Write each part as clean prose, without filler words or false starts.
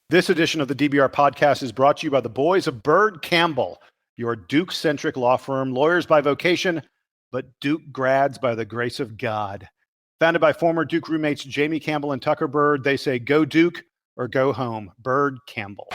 This edition of the DBR Podcast is brought to you by the boys of Byrd Campbell, your Duke-centric law firm, lawyers by vocation, but Duke grads by the grace of God. Founded by former Duke roommates Jamie Campbell and Tucker Byrd, they say go Duke or go home. Byrd Campbell.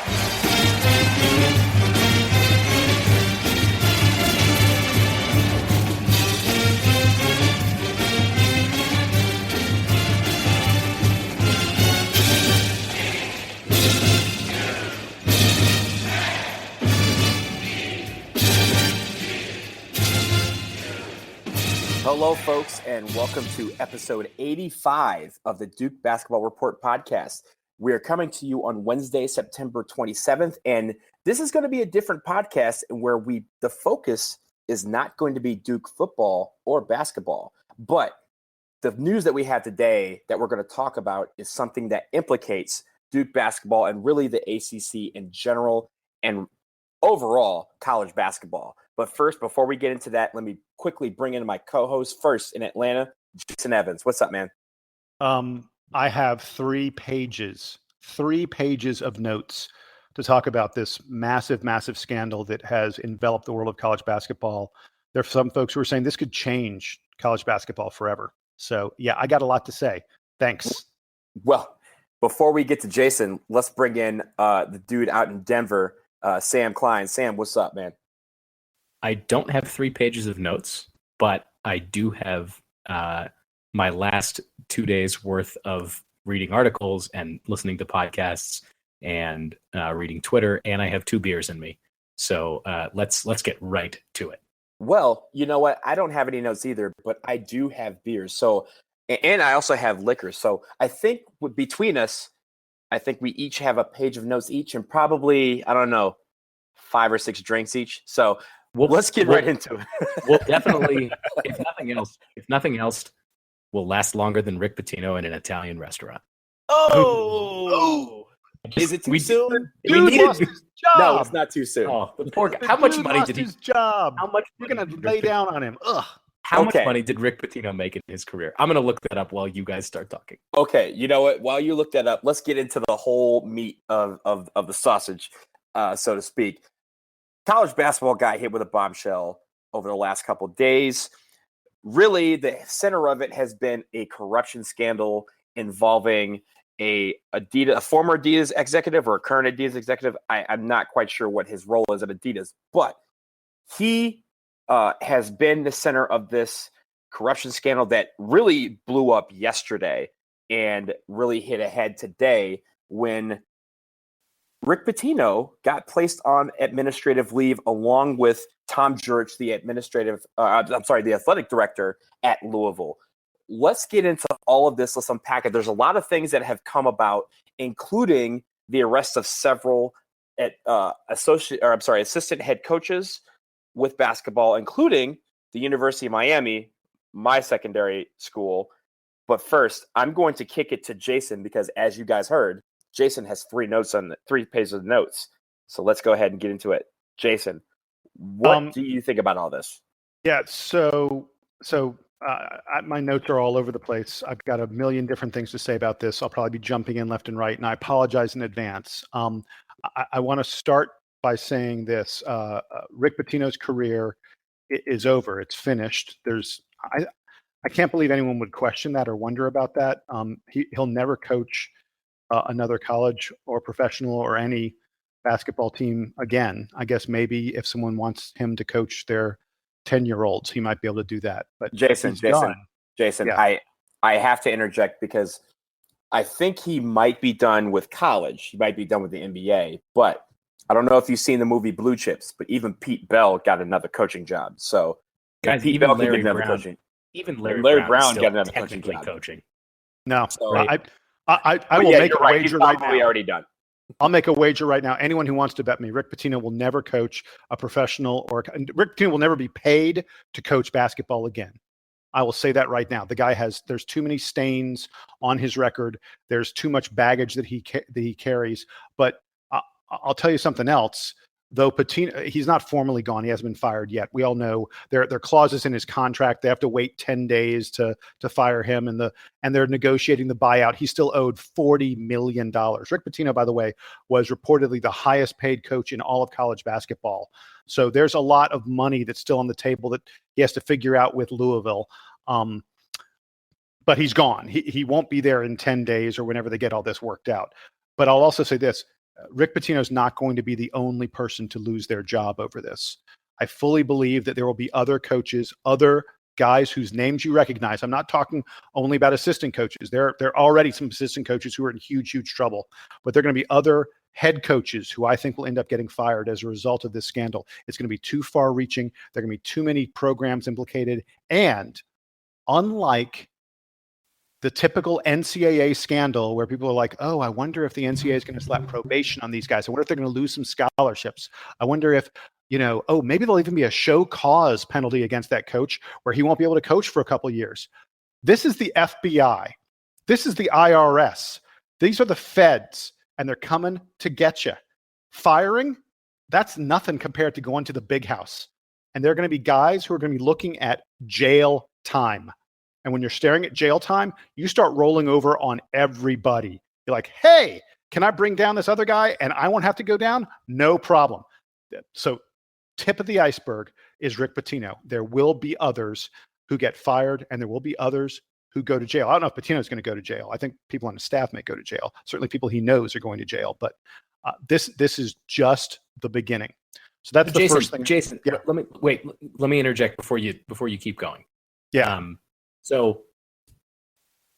Hello, folks, and welcome to episode 85 of the Duke Basketball Report podcast. We are coming to you on Wednesday, September 27th, and this is going to be a different podcast where the focus is not going to be Duke football or basketball, but the news that we have today that we're going to talk about is something that implicates Duke basketball and really the ACC in general and overall college basketball. But first, before we get into that, let me quickly bring in my co-host first in Atlanta, Jason Evans. What's up, man? I have 3 pages of notes to talk about this massive scandal that has enveloped the world of college basketball. There are some folks who are saying this could change college basketball forever. So, yeah, I got a lot to say. Thanks. Well, before we get to Jason, let's bring in the dude out in Denver, Sam Klein. Sam, what's up, man? I don't have 3 pages of notes, but I do have my last 2 days worth of reading articles and listening to podcasts and reading Twitter, and I have 2 beers in me. So let's get right to it. Well, you know what? I don't have any notes either, but I do have beers. So, and I also have liquor. So I think between us, I think we each have a page of notes each, and probably, I don't know, 5 or 6 drinks each. So let's get right into it. We'll definitely, if nothing else, will last longer than Rick Pitino in an Italian restaurant. Oh! Is it too soon? Dude lost his job. No, it's not too soon. Oh, the poor guy. How much money did he? His job. How much? You're gonna lay down on him. Ugh. How much money did Rick Pitino make in his career? I'm gonna look that up while you guys start talking. Okay, you know what? While you look that up, let's get into the whole meat of the sausage, so to speak. College basketball got hit with a bombshell over the last couple of days. Really, the center of it has been a corruption scandal involving a former Adidas executive or a current Adidas executive. I'm not quite sure what his role is at Adidas, but he has been the center of this corruption scandal that really blew up yesterday and really hit ahead today when Rick Pitino got placed on administrative leave along with Tom Jurich, the athletic director at Louisville. Let's get into all of this. Let's unpack it. There's a lot of things that have come about, including the arrest of several assistant head coaches with basketball, including the University of Miami, my secondary school. But first, I'm going to kick it to Jason because, as you guys heard, Jason has 3 pages of notes. So let's go ahead and get into it. Jason, what do you think about all this? Yeah, so my notes are all over the place. I've got a million different things to say about this. I'll probably be jumping in left and right, and I apologize in advance. I want to start by saying this. Rick Pitino's career is over. It's finished. I can't believe anyone would question that or wonder about that. He'll never coach another college or professional or any basketball team again. I guess maybe if someone wants him to coach their 10-year-olds, he might be able to do that. But Jason, yeah. I have to interject because I think he might be done with college. He might be done with the NBA, but I don't know if you've seen the movie Blue Chips, but even Pete Bell got another coaching job. So guys, Pete even Bell Larry can get another Brown, coaching. Even Larry Brown got another coaching. No, so, I will make a wager right now. Already done. I'll make a wager right now. Anyone who wants to bet me, Rick Pitino will never coach a professional Rick Pitino will never be paid to coach basketball again. I will say that right now. The guy there's too many stains on his record. There's too much baggage that he carries. But I'll tell you something else. though Pitino, he's not formally gone. He hasn't been fired yet. We all know there are clauses in his contract. They have to wait 10 days to fire him, and they're negotiating the buyout. He still owed $40 million. Rick Pitino, by the way, was reportedly the highest paid coach in all of college basketball. So there's a lot of money that's still on the table that he has to figure out with Louisville. But he's gone. He won't be there in 10 days or whenever they get all this worked out. But I'll also say this. Rick Pitino is not going to be the only person to lose their job over this. I fully believe that there will be other coaches, other guys whose names you recognize. I'm not talking only about assistant coaches. There are already some assistant coaches who are in huge, huge trouble. But there are going to be other head coaches who I think will end up getting fired as a result of this scandal. It's going to be too far reaching. There are going to be too many programs implicated. And unlike the typical NCAA scandal where people are like, oh, I wonder if the NCAA is going to slap probation on these guys. I wonder if they're going to lose some scholarships. I wonder if, maybe there'll even be a show cause penalty against that coach where he won't be able to coach for a couple of years. This is the FBI. This is the IRS. These are the feds, and they're coming to get you. Firing, that's nothing compared to going to the big house. And there are going to be guys who are going to be looking at jail time. And when you're staring at jail time, you start rolling over on everybody. You're like, hey, can I bring down this other guy and I won't have to go down? No problem. So tip of the iceberg is Rick Pitino. There will be others who get fired, and there will be others who go to jail. I don't know if Pitino is going to go to jail. I think people on his staff may go to jail. Certainly people he knows are going to jail. But this is just the beginning. So that's the first thing. Jason, yeah. Let me interject before you keep going. Yeah. So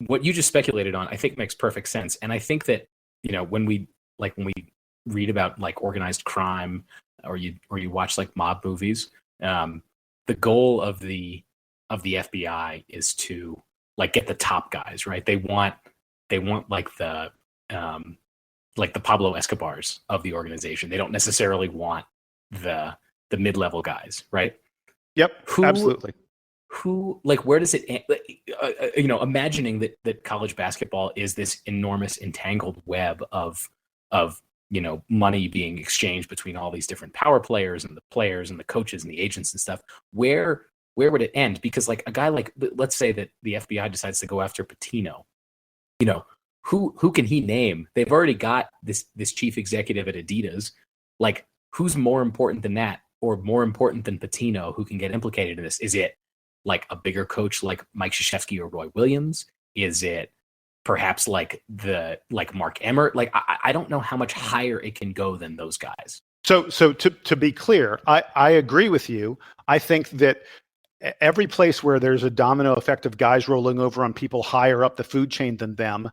what you just speculated on, I think makes perfect sense. And I think that, when we read about like organized crime or you watch like mob movies, the goal of the FBI is to like get the top guys, right? They want like the Pablo Escobars of the organization. They don't necessarily want the mid-level guys, right? Yep, absolutely. Where does it end? Imagining that college basketball is this enormous entangled web of money being exchanged between all these different power players and the coaches and the agents and stuff. Where would it end? Because like a guy like, let's say that the FBI decides to go after Pitino, who can he name? They've already got this chief executive at Adidas. Like, who's more important than that, or more important than Pitino, who can get implicated in this? Is it like a bigger coach like Mike Krzyzewski or Roy Williams? Is it perhaps like Mark Emmert? Like, I don't know how much higher it can go than those guys. So to be clear, I agree with you. I think that every place where there's a domino effect of guys rolling over on people higher up the food chain than them,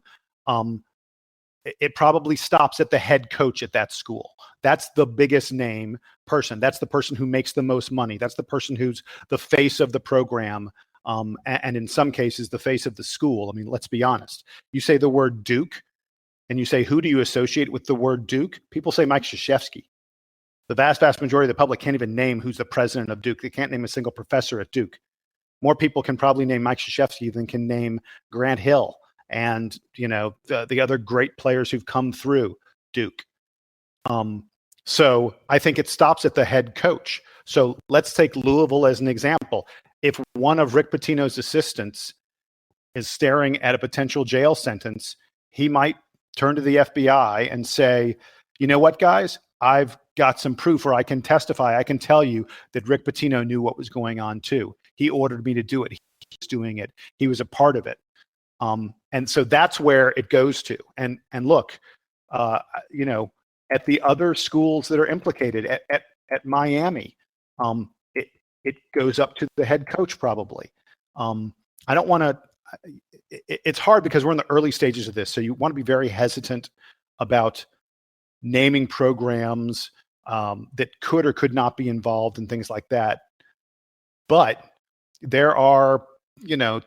it probably stops at the head coach at that school. That's the biggest name person. That's the person who makes the most money. That's the person who's the face of the program. And in some cases, the face of the school. I mean, let's be honest. You say the word Duke and you say, who do you associate with the word Duke? People say Mike Krzyzewski. The vast majority of the public can't even name who's the president of Duke. They can't name a single professor at Duke. More people can probably name Mike Krzyzewski than can name Grant Hill and, the other great players who've come through Duke. So I think it stops at the head coach. So let's take Louisville as an example. If one of Rick Pitino's assistants is staring at a potential jail sentence, he might turn to the FBI and say, you know what, guys, I've got some proof, or I can testify. I can tell you that Rick Pitino knew what was going on too. He ordered me to do it. He was doing it. He was a part of it. And so that's where it goes to. And look, at the other schools that are implicated at Miami, it goes up to the head coach probably. I don't want to. It's hard because we're in the early stages of this, so you want to be very hesitant about naming programs that could or could not be involved and things like that. But there are,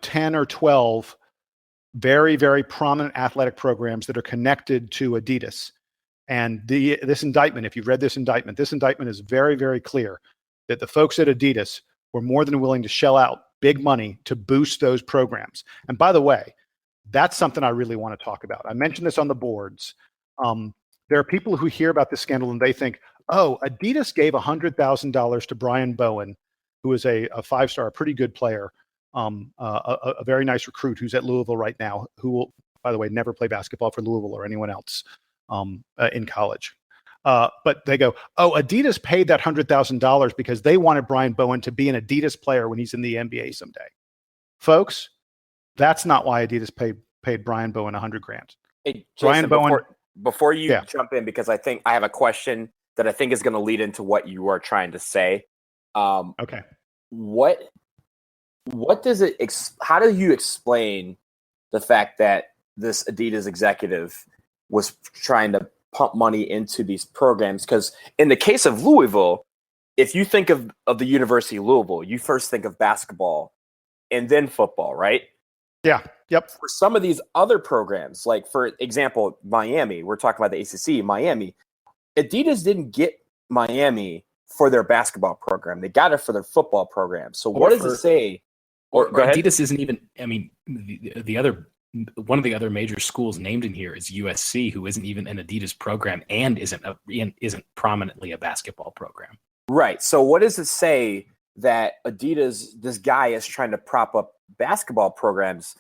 10 or 12 very, very prominent athletic programs that are connected to Adidas. And this indictment, if you've read this indictment is very, very clear that the folks at Adidas were more than willing to shell out big money to boost those programs. And by the way, that's something I really want to talk about. I mentioned this on the boards. There are people who hear about this scandal and they think, oh, Adidas gave $100,000 to Brian Bowen, who is a five-star, a pretty good player, a very nice recruit who's at Louisville right now, who will, by the way, never play basketball for Louisville or anyone else in college. But they go, oh, Adidas paid that $100,000 because they wanted Brian Bowen to be an Adidas player when he's in the NBA someday. Folks, that's not why Adidas paid Brian Bowen $100,000. Hey, Jason, Brian Bowen. Before you jump in, because I think I have a question that I think is going to lead into what you are trying to say. Okay. What does it? How do you explain the fact that this Adidas executive was trying to pump money into these programs? Because in the case of Louisville, if you think of the University of Louisville, you first think of basketball and then football, right? Yeah. Yep. For some of these other programs, like for example, Miami, we're talking about the ACC, Miami, Adidas didn't get Miami for their basketball program. They got it for their football program. So what does it say? Or Adidas isn't even, I mean, the other, one of the other major schools named in here is USC, who isn't even an Adidas program and isn't prominently a basketball program. Right. So what does it say that Adidas, this guy is trying to prop up basketball programs,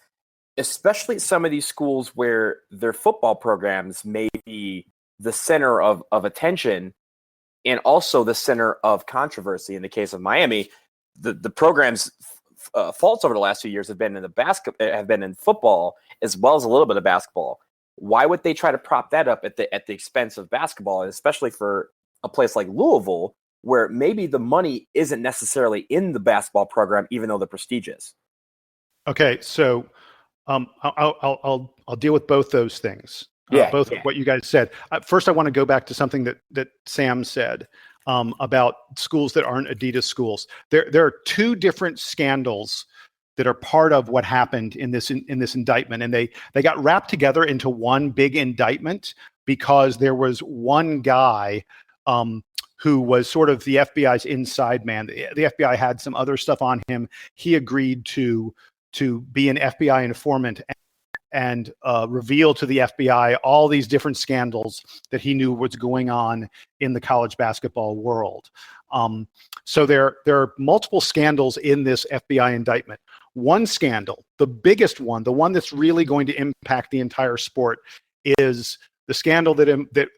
especially some of these schools where their football programs may be the center of attention and also the center of controversy? In the case of Miami, the program's faults over the last few years have been in football as well as a little bit of basketball. Why would they try to prop that up at the expense of basketball, especially for a place like Louisville, where maybe the money isn't necessarily in the basketball program, even though the prestige is? Okay, so I'll deal with both those things. Both of what you guys said. First, I want to go back to something that Sam said about schools that aren't Adidas schools. There are two different scandals that are part of what happened in this indictment, and they got wrapped together into one big indictment because there was one guy who was sort of the FBI's inside man. The FBI had some other stuff on him. He agreed to be an FBI informant and reveal to the FBI all these different scandals that he knew was going on in the college basketball world. So there are multiple scandals in this FBI indictment. One scandal, the biggest one, the one that's really going to impact the entire sport, is the scandal that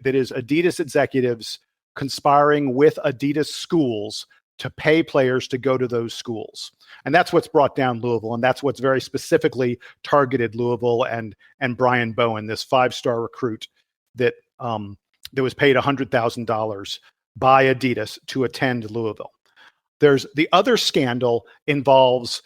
is Adidas executives conspiring with Adidas schools to pay players to go to those schools. And that's what's brought down Louisville. And that's what's very specifically targeted Louisville and Brian Bowen, this five-star recruit that was paid $100,000 by Adidas to attend Louisville. There's the other scandal involves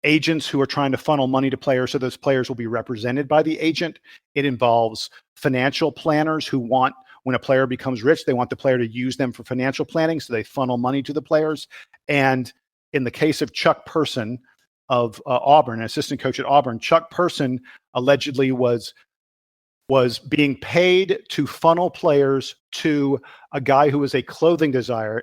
agents who are trying to funnel money to players, so those players will be represented by the agent. It involves financial planners who want, when a player becomes rich, they want the player to use them for financial planning, so they funnel money to the players. And in the case of Chuck Person of Auburn, an assistant coach at Auburn, Chuck Person allegedly was being paid to funnel players to a guy who was a clothing designer.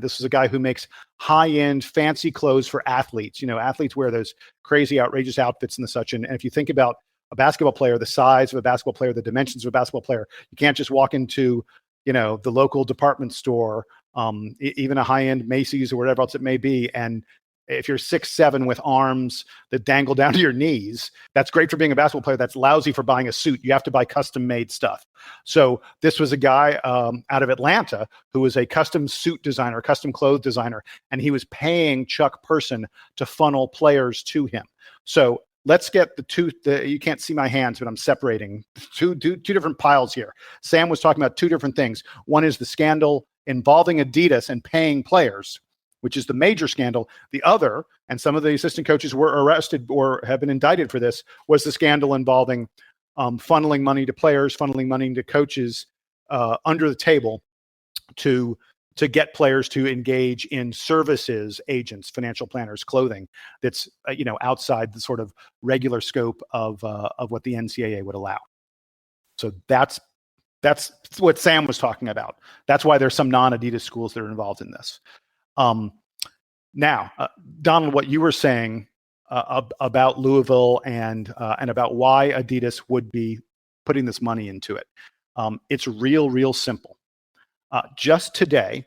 This is a guy who makes high-end, fancy clothes for athletes. You know, athletes wear those crazy, outrageous outfits and such. And if you think about a basketball player, the size of a basketball player, the dimensions of a basketball player, you can't just walk into, the local department store, even a high-end Macy's or whatever else it may be, and if you're 6'7" with arms that dangle down to your knees, that's great for being a basketball player. That's lousy for buying a suit. You have to buy custom-made stuff. So this was a guy out of Atlanta who was a custom suit designer, custom clothes designer, and he was paying Chuck Person to funnel players to him. So let's get you can't see my hands, but I'm separating two different piles here. Sam was talking about two different things. One is the scandal involving Adidas and paying players, which is the major scandal. The other, and some of the assistant coaches were arrested or have been indicted for this, was the scandal involving funneling money to players, funneling money to coaches under the table to get players to engage in services, agents, financial planners, clothing that's outside the sort of regular scope of what the NCAA would allow. So that's what Sam was talking about. That's why there's some non-Adidas schools that are involved in this. Now, Donald, what you were saying about Louisville and about why Adidas would be putting this money into it, it's real simple. Just today,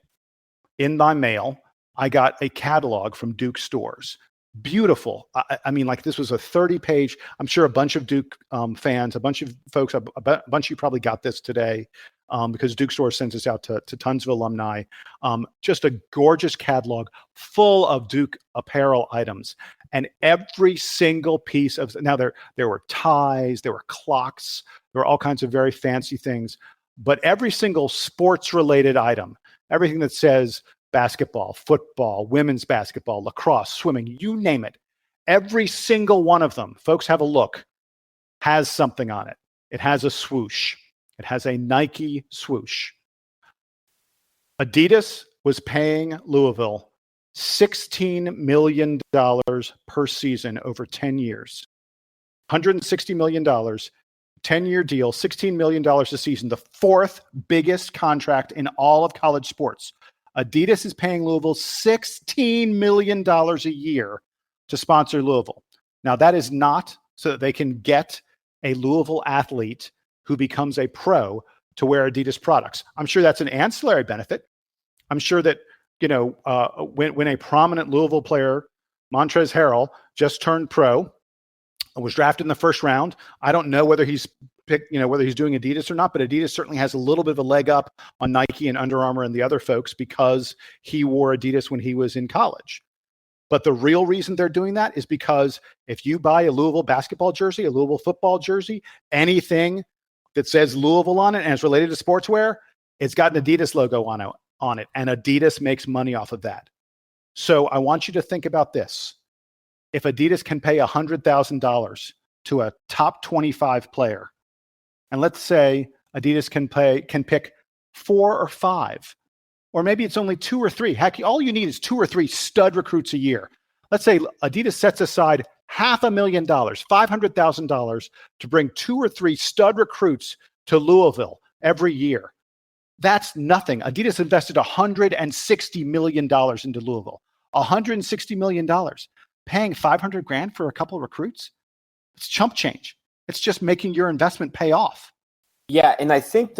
in my mail, I got a catalog from Duke stores. Beautiful. I mean, like this was a 30-page. I'm sure a bunch of Duke fans, a bunch of folks, a bunch of you probably got this today because Duke stores sends us out to tons of alumni. Just a gorgeous catalog full of Duke apparel items, and every single piece of now there were ties, there were clocks, there were all kinds of very fancy things, but every single sports-related item, everything that says basketball, football, women's basketball, lacrosse, swimming, you name it. Every single one of them, folks, have a look, has something on it. It has a swoosh. It has a Nike swoosh. Adidas was paying Louisville $16 million per season over 10 years. $160 million, 10-year deal, $16 million a season, the fourth biggest contract in all of college sports. Adidas is paying Louisville $16 million a year to sponsor Louisville. Now, that is not so that they can get a Louisville athlete who becomes a pro to wear Adidas products. I'm sure that's an ancillary benefit. I'm sure that, when a prominent Louisville player, Montrezl Harrell, just turned pro, was drafted in the first round. I don't know whether he's picked, whether he's doing Adidas or not, but Adidas certainly has a little bit of a leg up on Nike and Under Armour and the other folks because he wore Adidas when he was in college. But the real reason they're doing that is because if you buy a Louisville basketball jersey, a Louisville football jersey, anything that says Louisville on it and is related to sportswear, it's got an Adidas logo on it, and Adidas makes money off of that. So I want you to think about this. If Adidas can pay $100,000 to a top 25 player, and let's say Adidas can pick 4 or 5, or maybe it's only 2 or 3. Heck, all you need is 2 or 3 stud recruits a year. Let's say Adidas sets aside $500,000, $500,000 to bring 2 or 3 stud recruits to Louisville every year. That's nothing. Adidas invested $160 million into Louisville. $160 million. Paying $500,000 for a couple of recruits? It's chump change. It's just making your investment pay off. Yeah, and I think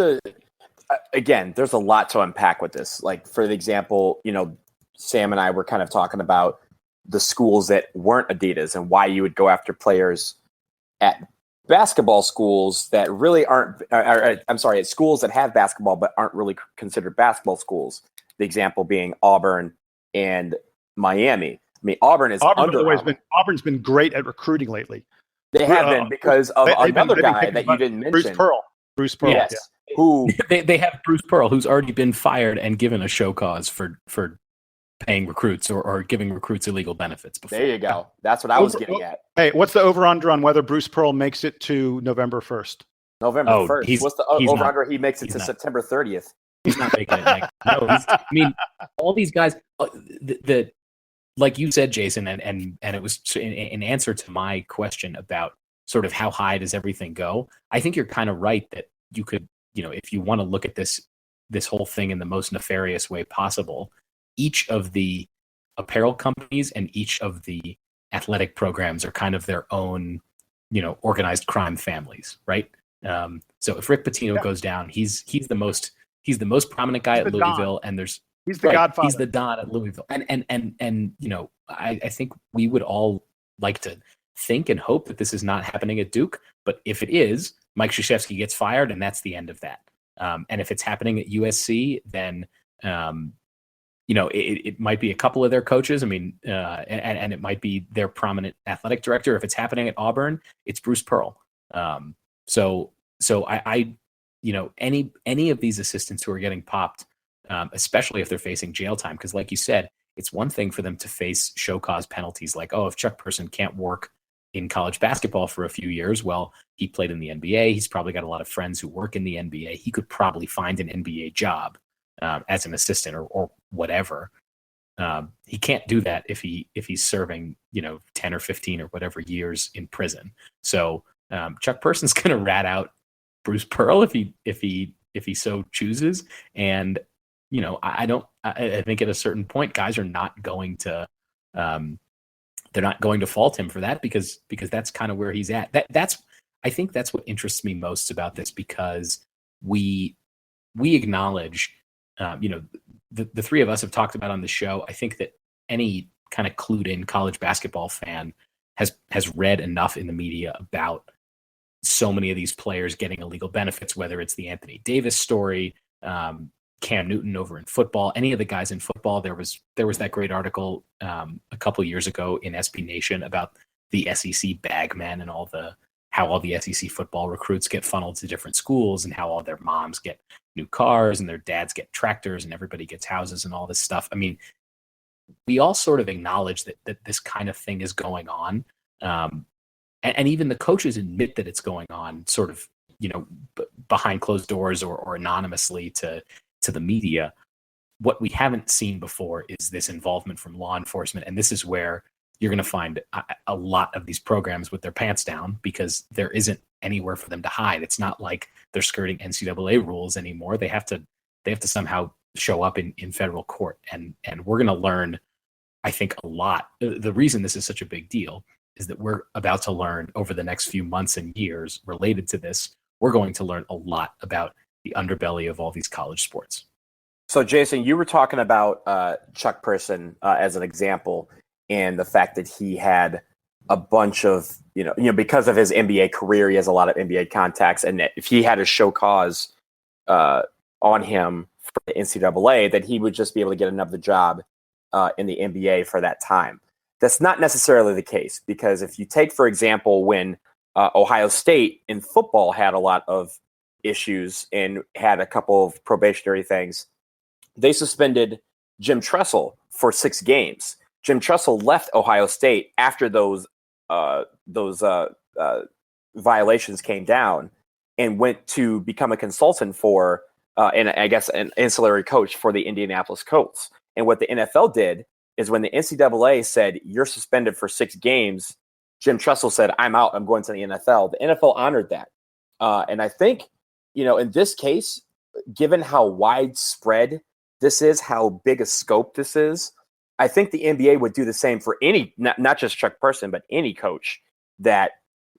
again, there's a lot to unpack with this. Like, for example, Sam and I were kind of talking about the schools that weren't Adidas and why you would go after players at basketball schools that really aren't, at schools that have basketball but aren't really considered basketball schools. The example being Auburn and Miami. I mean, Auburn's been great at recruiting lately. They have been because of another guy that you didn't mention. Bruce Pearl. Yes. Yeah. Who they have Bruce Pearl, who's already been fired and given a show cause for paying recruits or giving recruits illegal benefits before. There you go. That's what I was getting at. Hey, what's the over-under on whether Bruce Pearl makes it to November 1st? November 1st. What's the over-under? He makes it to September 30th. He's not making it. All these guys, like you said, Jason, and it was in answer to my question about sort of how high does everything go. I think you're kind of right that you could, if you want to look at this whole thing in the most nefarious way possible, each of the apparel companies and each of the athletic programs are kind of their own, organized crime families, right? So if Rick Pitino goes down, he's the most prominent guy at Louisville, and he's the godfather. He's the Don at Louisville. And I think we would all like to think and hope that this is not happening at Duke. But if it is, Mike Krzyzewski gets fired, and that's the end of that. And if it's happening at USC, then, it might be a couple of their coaches. I mean, and it might be their prominent athletic director. If it's happening at Auburn, it's Bruce Pearl. So I any of these assistants who are getting popped, especially if they're facing jail time, because like you said, it's one thing for them to face show cause penalties like, if Chuck Person can't work in college basketball for a few years, well, he played in the NBA. He's probably got a lot of friends who work in the NBA. He could probably find an NBA job as an assistant or whatever. He can't do that if he's serving 10 or 15 or whatever years in prison. So Chuck Person's going to rat out Bruce Pearl if he so chooses. And I think at a certain point, guys are not going to they're not going to fault him for that because that's kind of where he's at. I think that's what interests me most about this, because we acknowledge the three of us have talked about on the show. I think that any kind of clued in college basketball fan has read enough in the media about so many of these players getting illegal benefits, whether it's the Anthony Davis story, Cam Newton over in football, any of the guys in football. There was that great article a couple years ago in SB Nation about the SEC bagmen and how all the SEC football recruits get funneled to different schools and how all their moms get new cars and their dads get tractors and everybody gets houses and all this stuff. I mean, we all sort of acknowledge that this kind of thing is going on. And even the coaches admit that it's going on sort of, behind closed doors or anonymously to the media. What we haven't seen before is this involvement from law enforcement. And this is where you're going to find a lot of these programs with their pants down because there isn't anywhere for them to hide. It's not like they're skirting NCAA rules anymore. They have to somehow show up in federal court. And we're going to learn, I think, a lot. The reason this is such a big deal is that we're about to learn over the next few months and years related to this. We're going to learn a lot about the underbelly of all these college sports. So, Jason, you were talking about Chuck Person as an example, and the fact that he had a bunch of, because of his NBA career, he has a lot of NBA contacts, and if he had a show cause on him for the NCAA, that he would just be able to get another job in the NBA for that time. That's not necessarily the case, because if you take, for example, when Ohio State in football had a lot of issues and had a couple of probationary things, they suspended Jim Tressel for 6 games. Jim Tressel left Ohio State after those violations came down and went to become a consultant for, and I guess an ancillary coach for the Indianapolis Colts. And what the NFL did is when the NCAA said, you're suspended for 6 games, Jim Tressel said, I'm out, I'm going to the NFL. The NFL honored that. And I think, in this case, given how widespread this is, how big a scope this is, I think the NBA would do the same for any, not just Chuck Person, but any coach that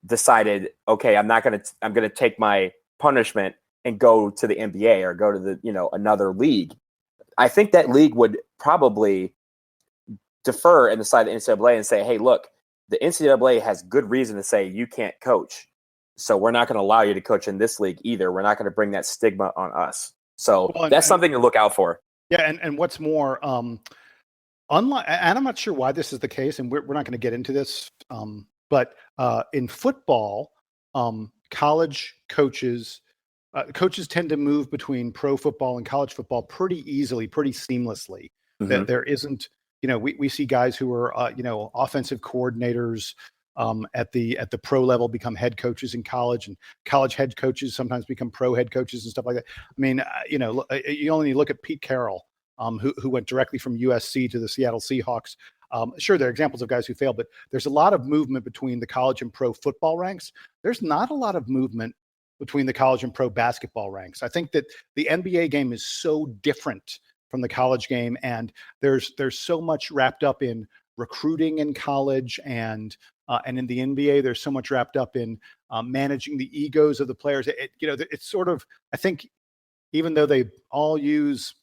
decided, okay, I'm going to take my punishment and go to the NBA or go to the, another league. I think that league would probably defer and decide the NCAA and say, hey, look, the NCAA has good reason to say you can't coach. So we're not going to allow you to coach in this league either. We're not going to bring that stigma on us. So that's something to look out for. Yeah. And what's more, unlike, and I'm not sure why this is the case, and we're not going to get into this, but in football, college coaches tend to move between pro football and college football pretty easily, pretty seamlessly. Mm-hmm. There isn't, we see guys who are, offensive coordinators at the pro level become head coaches in college, and college head coaches sometimes become pro head coaches and stuff like that. I mean, you only look at Pete Carroll, who went directly from USC to the Seattle Seahawks. Sure, there are examples of guys who failed, but there's a lot of movement between the college and pro football ranks. There's not a lot of movement between the college and pro basketball ranks. I think that the NBA game is so different from the college game, and there's so much wrapped up in recruiting in college, and in the NBA, there's so much wrapped up in managing the egos of the players. It's sort of, I think, even though they all use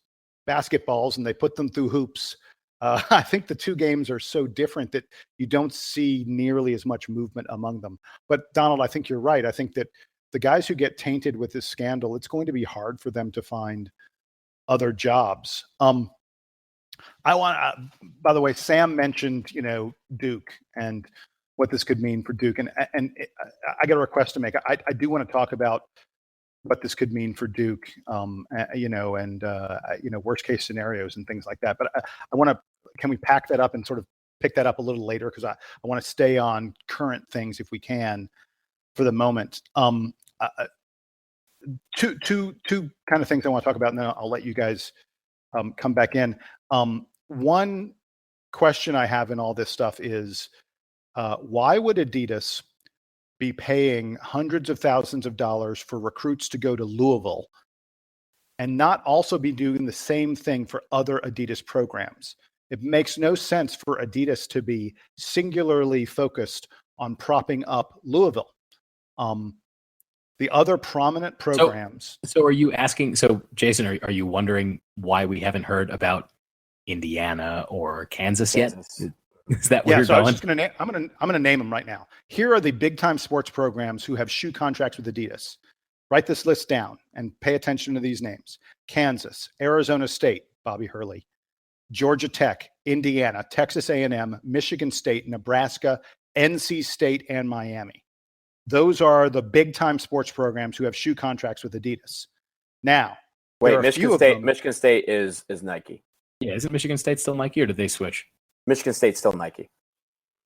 basketballs and they put them through hoops, I think the two games are so different that you don't see nearly as much movement among them. But Donald, I think you're right. I think that the guys who get tainted with this scandal, it's going to be hard for them to find other jobs. By the way, Sam mentioned, Duke and what this could mean for Duke. And I got a request to make. I do want to talk about what this could mean for Duke, worst case scenarios and things like that. But I want to, can we pack that up and sort of pick that up a little later? Because I want to stay on current things if we can for the moment. Two kind of things I want to talk about, and then I'll let you guys come back in. One question I have in all this stuff is, why would Adidas be paying hundreds of thousands of dollars for recruits to go to Louisville and not also be doing the same thing for other Adidas programs? It makes no sense for Adidas to be singularly focused on propping up Louisville. The other prominent programs. So are you asking? So Jason, are you wondering why we haven't heard about Indiana or Kansas yet? Is that where Yeah, you're so I going? was just I'm gonna name them right now. Here are the big time sports programs who have shoe contracts with Adidas. Write this list down and pay attention to these names: Kansas, Arizona State, Bobby Hurley, Georgia Tech, Indiana, Texas A&M, Michigan State, Nebraska, NC State, and Miami. Those are the big time sports programs who have shoe contracts with Adidas. Now, wait, Michigan State is Nike. Yeah, isn't Michigan State still Nike, or did they switch? Michigan State's still Nike.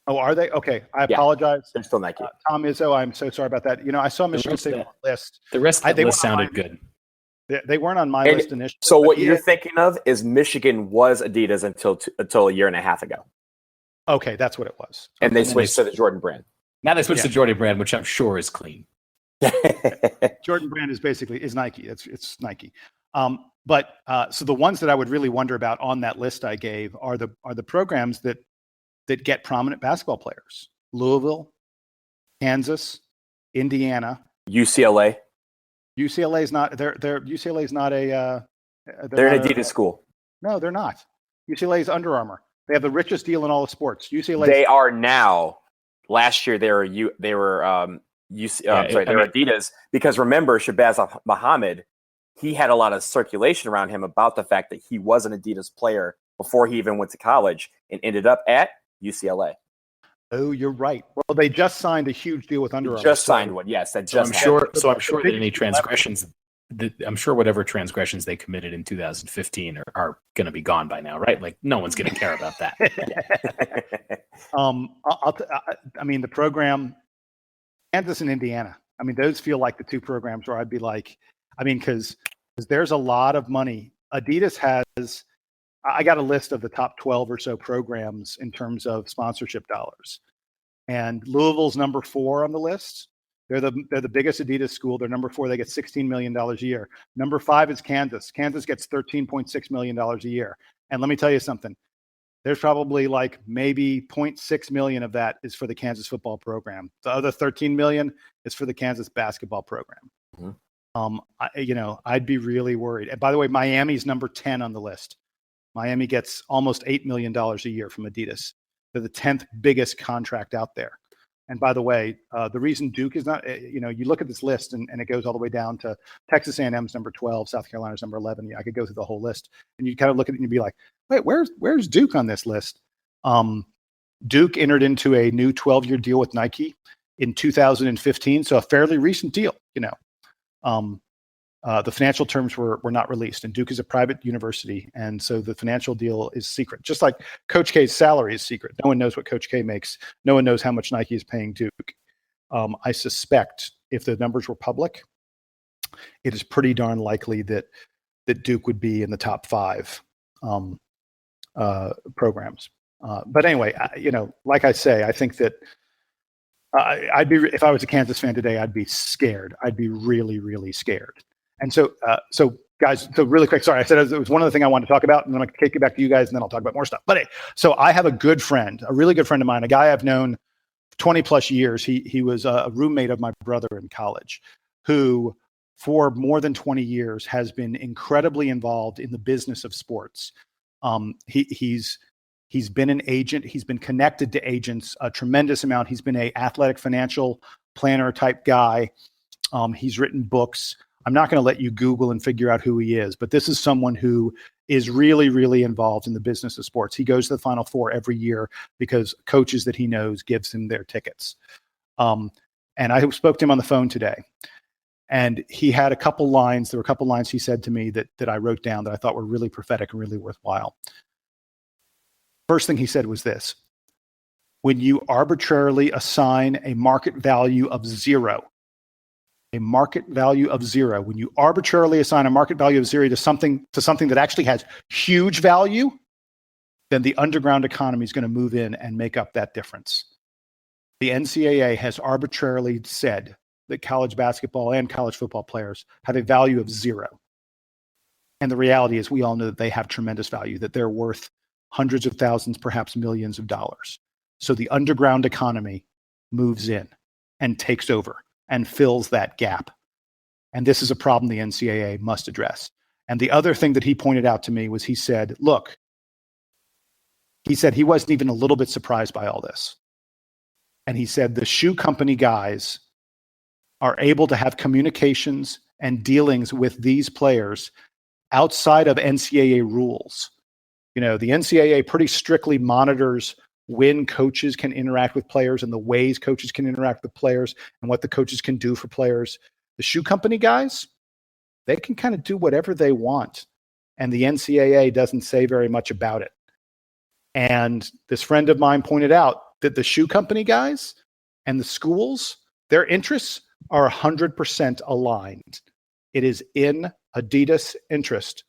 Oh, are they? Okay, I apologize. They're still Nike. Tom Izzo, I'm so sorry about that. I saw Michigan State on the list. The rest of the list sounded good. They weren't on my list initially. So what you're thinking of is Michigan was Adidas until a year and a halk ago. Okay, that's what it was. And they switched to the Jordan brand. Now they switched to Jordan brand, which I'm sure is clean. Jordan brand is Nike. It's Nike. But so the ones that I would really wonder about on that list I gave are the programs that get prominent basketball players: Louisville, Kansas, Indiana, UCLA. UCLA is not. UCLA is not a. They're an Adidas school. No, they're not. UCLA is Under Armour. They have the richest deal in all of sports. UCLA. They are now. Last year they were Adidas, because remember Shabazz Muhammad, he had a lot of circulation around him about the fact that he was an Adidas player before he even went to college and ended up at UCLA. Oh, you're right. Well, they just signed a huge deal with Under Armour. Just signed one, yes. I'm sure that any transgressions, I'm sure whatever transgressions they committed in 2015 are going to be gone by now, right? Like no one's going to care about that. I mean, the program, Kansas and Indiana. I mean, those feel like the two programs where I'd be like, because there's a lot of money. Adidas has. I got a list of the top 12 or so programs in terms of sponsorship dollars, and Louisville's number 4 on the list. They're the biggest Adidas school. They're number 4. They get $16 million a year. Number 5 is Kansas. Kansas gets $13.6 million a year. And let me tell you something. There's probably like maybe 0.6 million of that is for the Kansas football program. The other 13 million is for the Kansas basketball program. Mm-hmm. I'd be really worried. And by the way, Miami's number 10 on the list. Miami gets almost $8 million a year from Adidas. They're the 10th biggest contract out there. And by the way, the reason Duke is not, you look at this list and it goes all the way down to Texas A&M's number 12, South Carolina's number 11. I could go through the whole list, and you kind of look at it and you'd be like, wait, where's Duke on this list? Duke entered into a new 12-year deal with Nike in 2015, so a fairly recent deal. The financial terms were not released, and Duke is a private university, and so the financial deal is secret. Just like Coach K's salary is secret. No one knows what Coach K makes. No one knows how much Nike is paying Duke. I suspect if the numbers were public, it is pretty darn likely that Duke would be in the top 5 programs. But anyway, like I say, I think that I'd be, if I was a Kansas fan today, I'd be scared. I'd be really, really scared. And so guys, so really quick, sorry, I said it was one of the things I wanted to talk about, and then I'm going to take it back to you guys, and then I'll talk about more stuff. But so I have a really good friend of mine, a guy I've known 20 plus years. He was a roommate of my brother in college, who for more than 20 years has been incredibly involved in the business of sports. He's been an agent. He's been connected to agents a tremendous amount. He's been a athletic financial planner type guy. He's written books. I'm not going to let you Google and figure out who he is, but this is someone who is really, really involved in the business of sports. He goes to the Final Four every year because coaches that he knows gives him their tickets. And I spoke to him on the phone today, and he had a couple lines. There were a couple lines he said to me that I wrote down that I thought were really prophetic and really worthwhile. First thing he said was this: when you arbitrarily assign a market value of zero, when you arbitrarily assign a market value of zero to something that actually has huge value, then the underground economy is going to move in and make up that difference. The NCAA has arbitrarily said that college basketball and college football players have a value of zero. And the reality is we all know that they have tremendous value, that they're worth hundreds of thousands, perhaps millions of dollars. So the underground economy moves in and takes over and fills that gap. And this is a problem the NCAA must address. And the other thing that he pointed out to me was he said, look, he said he wasn't even a little bit surprised by all this. And he said the shoe company guys are able to have communications and dealings with these players outside of NCAA rules. The NCAA pretty strictly monitors when coaches can interact with players and the ways coaches can interact with players and what the coaches can do for players. The shoe company guys, they can kind of do whatever they want. And the NCAA doesn't say very much about it. And this friend of mine pointed out that the shoe company guys and the schools, their interests are 100% aligned. It is in Adidas' interest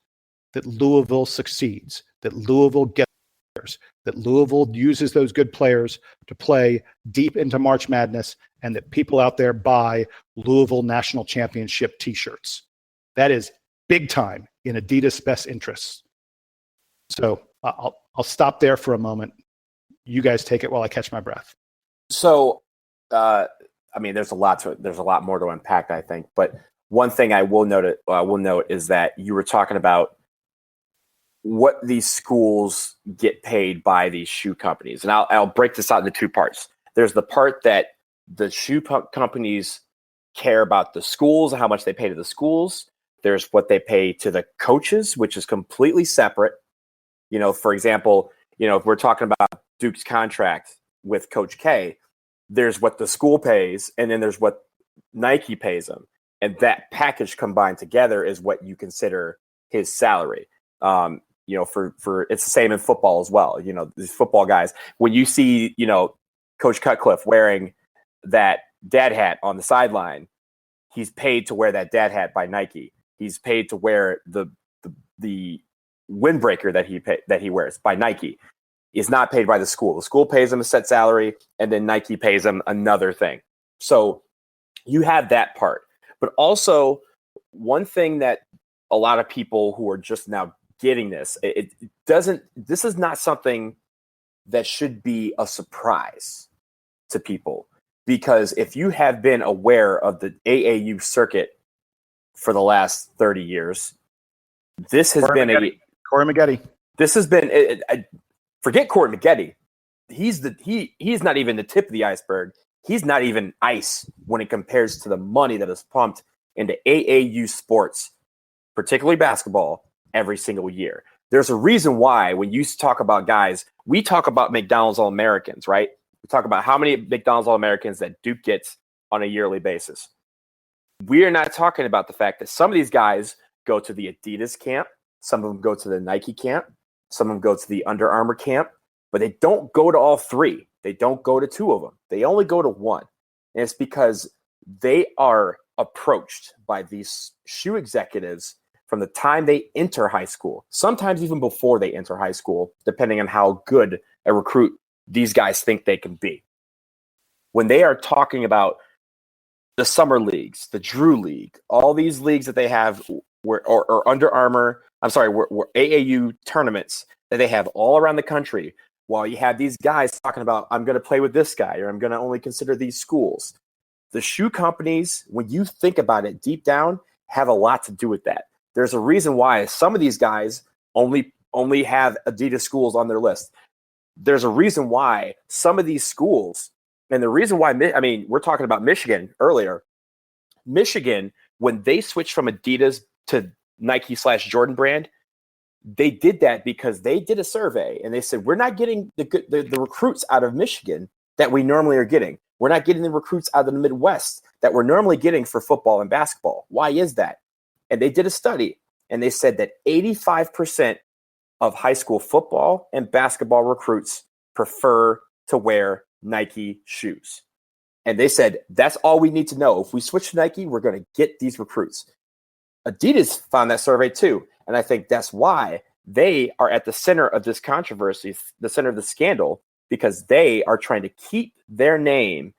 that Louisville succeeds, that Louisville gets players, that Louisville uses those good players to play deep into March Madness, and that people out there buy Louisville National Championship t-shirts. That is big time in Adidas' best interests. So I'll stop there for a moment. You guys take it while I catch my breath. So, there's a lot more to unpack, I think. But one thing I will note is that you were talking about what these schools get paid by these shoe companies, and I'll break this out into two parts. There's the part that the shoe companies care about the schools and how much they pay to the schools. There's what they pay to the coaches, which is completely separate. For example, if we're talking about Duke's contract with Coach K, there's what the school pays, and then there's what Nike pays him. And that package combined together is what you consider his salary. For it's the same in football as well. These football guys, when you see, Coach Cutcliffe wearing that dad hat on the sideline, he's paid to wear that dad hat by Nike. He's paid to wear the windbreaker that he wears by Nike. He's not paid by the school. The school pays him a set salary, and then Nike pays him another thing. So you have that part. But also, one thing that a lot of people who are just now getting this, this is not something that should be a surprise to people. Because if you have been aware of the AAU circuit for the last 30 years, this has been Corey Maggette. This has been forget Corey Maggette. He's not even the tip of the iceberg. He's not even ice when it compares to the money that is pumped into AAU sports, particularly basketball, every single year. There's a reason why when you talk about guys, we talk about McDonald's All-Americans, right? We talk about how many McDonald's All-Americans that Duke gets on a yearly basis. We are not talking about the fact that some of these guys go to the Adidas camp, some of them go to the Nike camp, some of them go to the Under Armour camp, but they don't go to all three. They don't go to two of them. They only go to one. And it's because they are approached by these shoe executives from the time they enter high school, sometimes even before they enter high school, depending on how good a recruit these guys think they can be. When they are talking about the summer leagues, the Drew League, all these leagues that they have or Under Armour, were AAU tournaments that they have all around the country, while you have these guys talking about, I'm going to play with this guy, or I'm going to only consider these schools. The shoe companies, when you think about it deep down, have a lot to do with that. There's a reason why some of these guys only have Adidas schools on their list. There's a reason why some of these schools, and the reason why, we're talking about Michigan earlier. Michigan, when they switched from Adidas to Nike/Jordan brand, they did that because they did a survey and they said, we're not getting the recruits out of Michigan that we normally are getting. We're not getting the recruits out of the Midwest that we're normally getting for football and basketball. Why is that? And they did a study and they said that 85% of high school football and basketball recruits prefer to wear Nike shoes. And they said, that's all we need to know. If we switch to Nike, we're going to get these recruits. Adidas found that survey too. And I think that's why they are at the center of this controversy, the center of the scandal, because they are trying to keep their name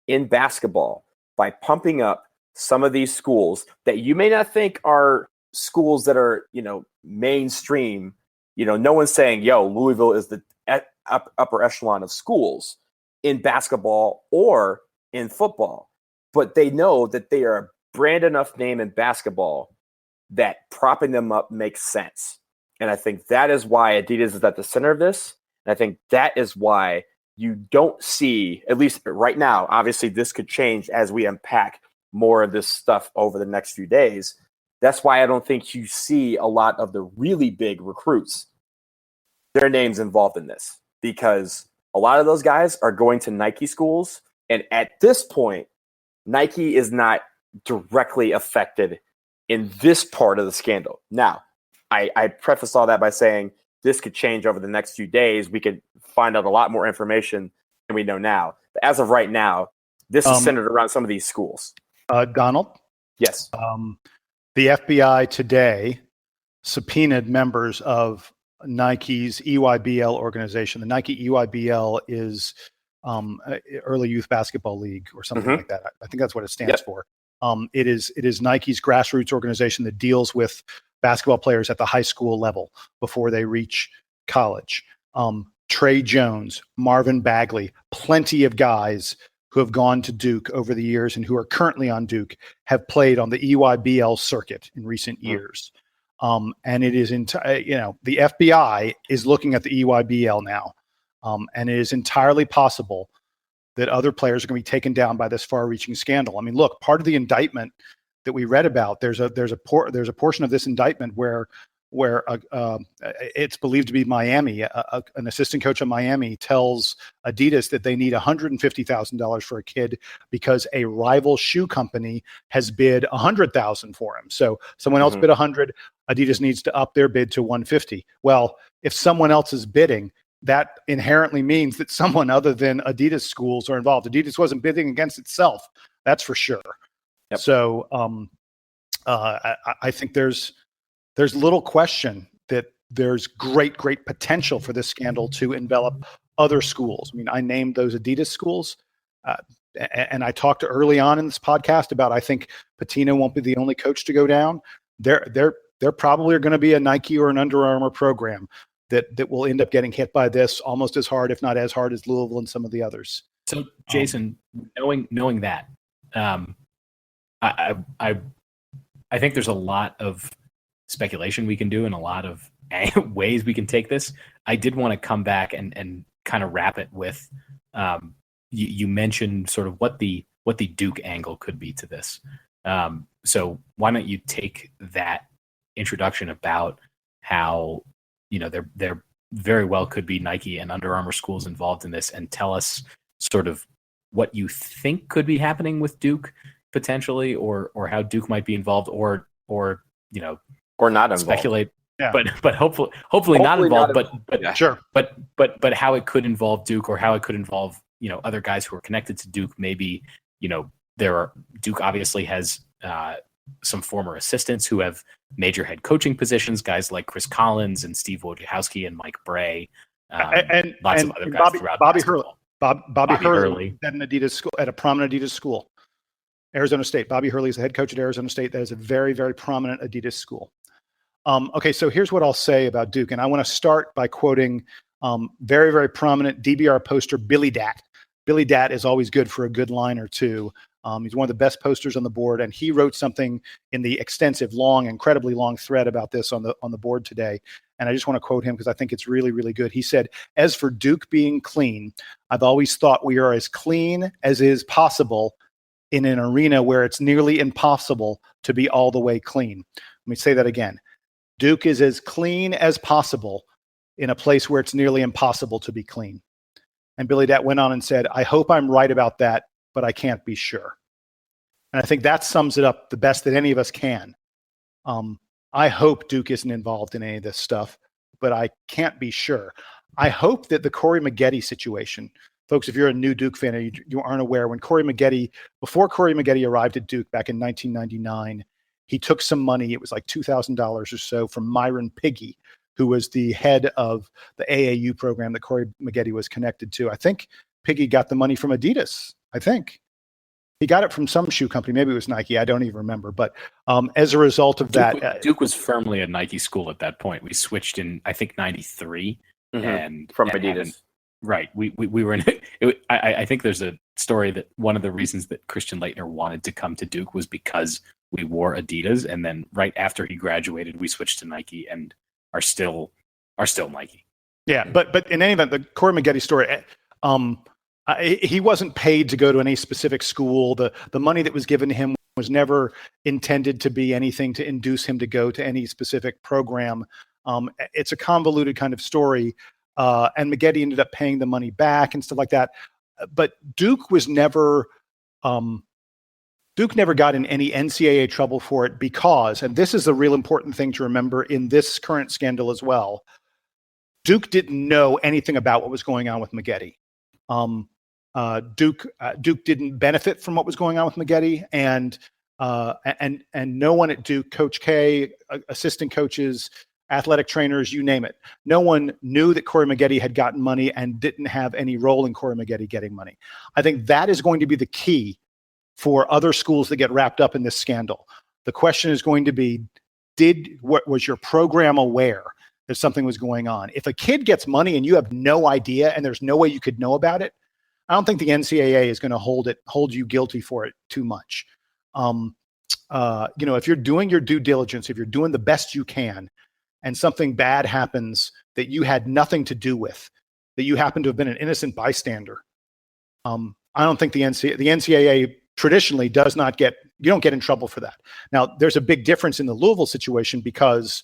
in basketball by pumping up some of these schools that you may not think are schools that are, mainstream. No one's saying, Louisville is the upper echelon of schools in basketball or in football. But they know that they are a brand enough name in basketball that propping them up makes sense. And I think that is why Adidas is at the center of this. And I think that is why you don't see, at least right now, obviously this could change as we unpack more of this stuff over the next few days. That's why I don't think you see a lot of the really big recruits, their names involved in this, because a lot of those guys are going to Nike schools. And at this point, Nike is not directly affected in this part of the scandal. Now, I preface all that by saying this could change over the next few days. We could find out a lot more information than we know now. But as of right now, this is centered around some of these schools. Donald? Yes. The FBI today subpoenaed members of Nike's EYBL organization. The Nike EYBL is Early Youth Basketball League or something like that. I think that's what it stands for. It is Nike's grassroots organization that deals with basketball players at the high school level before they reach college. Trey Jones, Marvin Bagley, plenty of guys who have gone to Duke over the years and who are currently on Duke have played on the EYBL circuit in recent years. And it is, the FBI is looking at the EYBL now. And it is entirely possible that other players are going to be taken down by this far-reaching scandal. I mean, look, part of the indictment that we read about, there's a portion of this indictment where it's believed to be Miami, an assistant coach of Miami tells Adidas that they need $150,000 for a kid because a rival shoe company has bid $100,000 for him. So someone else bid 100, Adidas needs to up their bid to 150. Well, if someone else is bidding, that inherently means that someone other than Adidas schools are involved. Adidas wasn't bidding against itself, that's for sure. Yep. So I think there's little question that there's great potential for this scandal to envelop other schools. I mean, I named those Adidas schools, and I talked early on in this podcast about I think Pitino won't be the only coach to go down. There probably are going to be a Nike or an Under Armour program that will end up getting hit by this almost as hard, if not as hard, as Louisville and some of the others. So, Jason, knowing that, I think there's a lot of speculation we can do and a lot of ways we can take this. I did want to come back and kind of wrap it with you mentioned sort of what the Duke angle could be to this. So why don't you take that introduction about how there very well could be Nike and Under Armour schools involved in this, and tell us sort of what you think could be happening with Duke potentially, or how Duke might be involved, or not involved. Speculate, but hopefully not involved. But how it could involve Duke, or how it could involve other guys who are connected to Duke. Maybe Duke obviously has some former assistants who have major head coaching positions, guys like Chris Collins and Steve Wojciechowski and Mike Bray, and lots of other guys throughout Bobby basketball. Bobby Hurley at an Adidas school, at a prominent Adidas school, Arizona State. Bobby Hurley is the head coach at Arizona State. That is a very, very prominent Adidas school. Okay, so here's what I'll say about Duke, and I want to start by quoting very, very prominent DBR poster Billy Dat. Billy Dat is always good for a good line or two. He's one of the best posters on the board, and he wrote something in the extensive, incredibly long thread about this on the board today. And I just want to quote him because I think it's really, really good. He said, "As for Duke being clean, I've always thought we are as clean as is possible in an arena where it's nearly impossible to be all the way clean." Let me say that again. Duke is as clean as possible in a place where it's nearly impossible to be clean. And Billy Dat went on and said, "I hope I'm right about that, but I can't be sure." And I think that sums it up the best that any of us can. I hope Duke isn't involved in any of this stuff, but I can't be sure. I hope that the Corey Maggette situation, folks, if you're a new Duke fan and you aren't aware, before Corey Maggette arrived at Duke back in 1999, he took some money, it was like $2,000 or so, from Myron Piggy, who was the head of the AAU program that Corey Maggette was connected to. I think Piggy got the money from Adidas. I think he got it from some shoe company. Maybe it was Nike. I don't even remember. But as a result of that, Duke was firmly a Nike school at that point. We switched in, I think, 93 and from Adidas. Right. We were in I think there's a story that one of the reasons that Christian Leitner wanted to come to Duke was because we wore Adidas, and then right after he graduated, we switched to Nike and are still Nike. Yeah, but in any event, the Corey Maggette story, he wasn't paid to go to any specific school. The money that was given to him was never intended to be anything to induce him to go to any specific program. It's a convoluted kind of story, and Maggette ended up paying the money back and stuff like that. But Duke never got in any NCAA trouble for it because, and this is a real important thing to remember in this current scandal as well, Duke didn't know anything about what was going on with Maggette. Duke didn't benefit from what was going on with Maggette, and no one at Duke, Coach K, assistant coaches, athletic trainers, you name it, no one knew that Corey Maggette had gotten money and didn't have any role in Corey Maggette getting money. I think that is going to be the key for other schools that get wrapped up in this scandal. The question is going to be, was your program aware that something was going on? If a kid gets money and you have no idea and there's no way you could know about it, I don't think the NCAA is going to hold you guilty for it too much. If you're doing your due diligence, if you're doing the best you can, and something bad happens that you had nothing to do with, that you happen to have been an innocent bystander, I don't think the NCAA traditionally you don't get in trouble for that. Now, there's a big difference in the Louisville situation because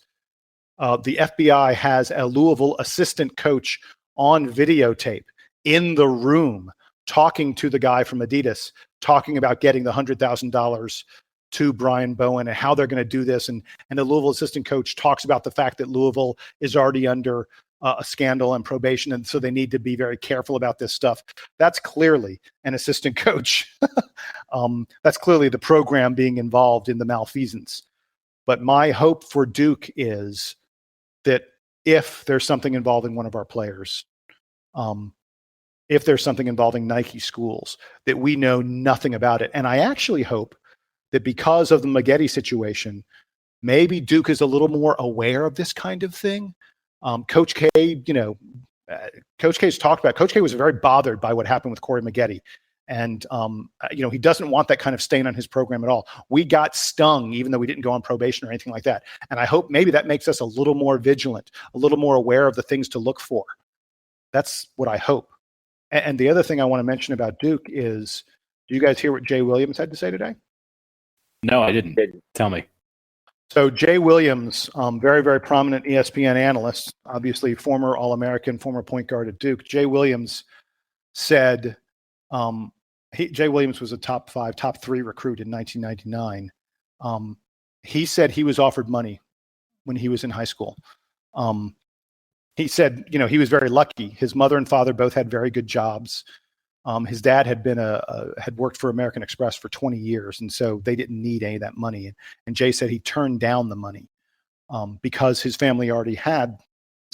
the FBI has a Louisville assistant coach on videotape in the room talking to the guy from Adidas, talking about getting the $100,000 to Brian Bowen and how they're going to do this. And the Louisville assistant coach talks about the fact that Louisville is already under a scandal and probation, and so they need to be very careful about this stuff. That's clearly an assistant coach. That's clearly the program being involved in the malfeasance. But my hope for Duke is that if there's something involving one of our players, if there's something involving Nike schools, that we know nothing about it. And I actually hope that because of the Maggette situation, maybe Duke is a little more aware of this kind of thing. Coach K, Coach K's talked about. Coach K was very bothered by what happened with Corey Maggette, and he doesn't want that kind of stain on his program at all. We got stung, even though we didn't go on probation or anything like that. And I hope maybe that makes us a little more vigilant, a little more aware of the things to look for. That's what I hope. And the other thing I want to mention about Duke is, do you guys hear what Jay Williams had to say today? No, I didn't. Tell me. So Jay Williams, very, very prominent ESPN analyst, obviously former All-American, former point guard at Duke. Jay Williams said Jay Williams was a top 3 recruit in 1999. He said he was offered money when he was in high school. He said, he was very lucky. His mother and father both had very good jobs. His dad had had worked for American Express for 20 years, and so they didn't need any of that money. And Jay said he turned down the money because his family already had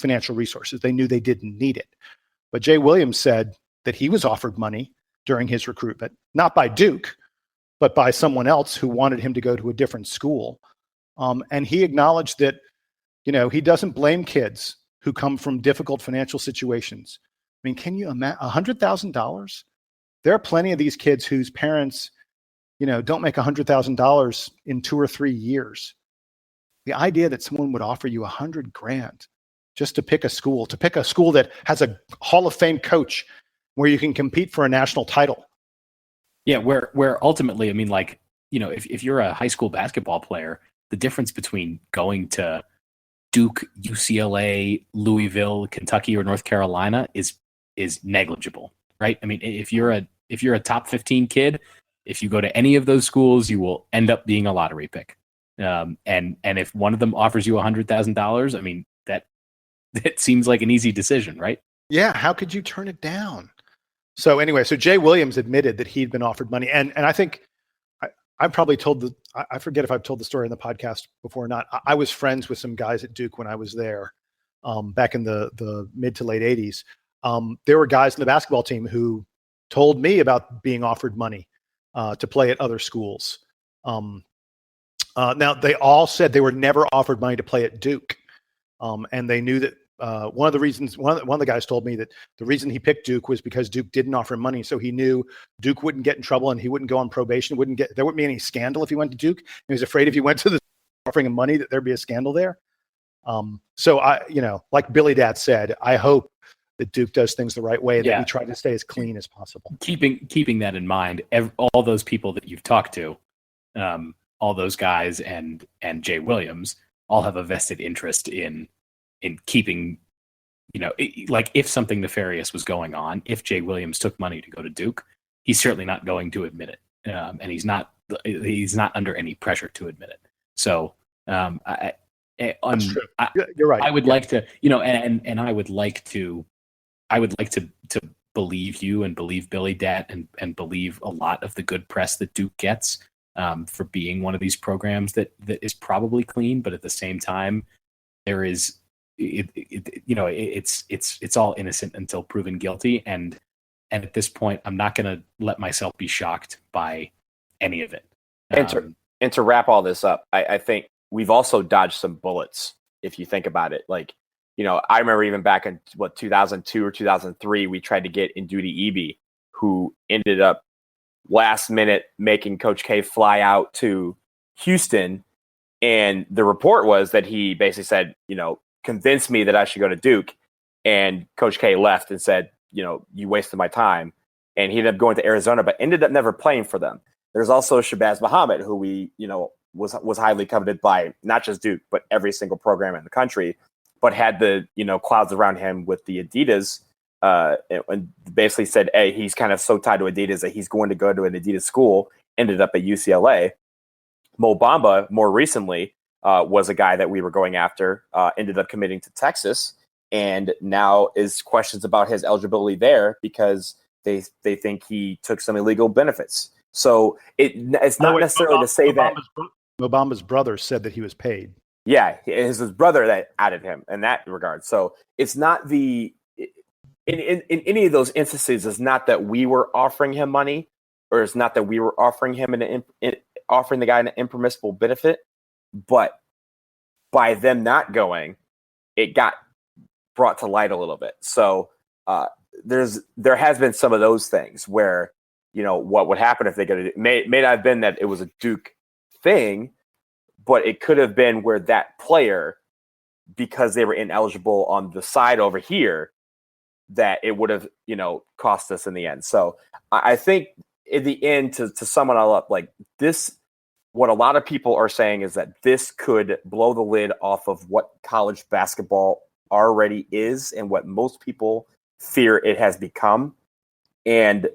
financial resources. They knew they didn't need it. But Jay Williams said that he was offered money during his recruitment, not by Duke, but by someone else who wanted him to go to a different school. And he acknowledged that, he doesn't blame kids who come from difficult financial situations. I mean, can you imagine $100,000? There are plenty of these kids whose parents, don't make $100,000 in 2 or 3 years. The idea that someone would offer you $100,000 just to pick a school that has a Hall of Fame coach where you can compete for a national title. Yeah, where ultimately, I mean, if you're a high school basketball player, the difference between going to Duke, UCLA, Louisville, Kentucky, or North Carolina is negligible, right? I mean, if you're a top 15 kid, if you go to any of those schools, you will end up being a lottery pick. And if one of them offers you $100,000, I mean, that seems like an easy decision, right? Yeah. How could you turn it down? So anyway, Jay Williams admitted that he'd been offered money, and I think I've probably I forget if I've told the story in the podcast before or not. I was friends with some guys at Duke when I was there back in the mid to late 80s. There were guys in the basketball team who told me about being offered money to play at other schools. Now, they all said they were never offered money to play at Duke. And they knew that one of the guys told me that the reason he picked Duke was because Duke didn't offer him money, so he knew Duke wouldn't get in trouble and he wouldn't go on probation. There wouldn't be any scandal if he went to Duke. He was afraid if he went to the offering him money that there'd be a scandal there. So like Billy Dad said, I hope that Duke does things the right way, that we try to stay as clean as possible. Keeping that in mind, all those people that you've talked to, all those guys and Jay Williams all have a vested interest in keeping, like if something nefarious was going on, if Jay Williams took money to go to Duke, he's certainly not going to admit it. And he's not under any pressure to admit it. So that's true. You're right. I would like to, and I would like to believe you and believe Billy Dat and believe a lot of the good press that Duke gets for being one of these programs that is probably clean, but at the same time, there is it's all innocent until proven guilty, and at this point, I'm not going to let myself be shocked by any of it. And to wrap all this up, I think we've also dodged some bullets if you think about it. Like, I remember even back in 2002 or 2003, we tried to get Ndudi Ebe, who ended up last minute making Coach K fly out to Houston. And the report was that he basically said, convinced me that I should go to Duke. And Coach K left and said, you wasted my time. And he ended up going to Arizona, but ended up never playing for them. There's also Shabazz Muhammad, who we, was highly coveted by not just Duke, but every single program in the country, but had the, clouds around him with the Adidas, and basically said, hey, he's kind of so tied to Adidas that he's going to go to an Adidas school, ended up at UCLA. Mo Bamba, more recently, was a guy that we were going after, ended up committing to Texas, and now is questions about his eligibility there because they think he took some illegal benefits. So it's not necessarily to say that Mo Bamba's brother said that he was paid. Yeah, it's his brother that added him in that regard. So it's not in any of those instances, it's not that we were offering him money, or it's not that we were offering him offering the guy an impermissible benefit, but by them not going, it got brought to light a little bit. So there has been some of those things where, what would happen if they go to, may not have been that it was a Duke thing, but it could have been where that player, because they were ineligible on the side over here, that it would have, cost us in the end. So I think in the end, to sum it all up, like this, what a lot of people are saying is that this could blow the lid off of what college basketball already is and what most people fear it has become. And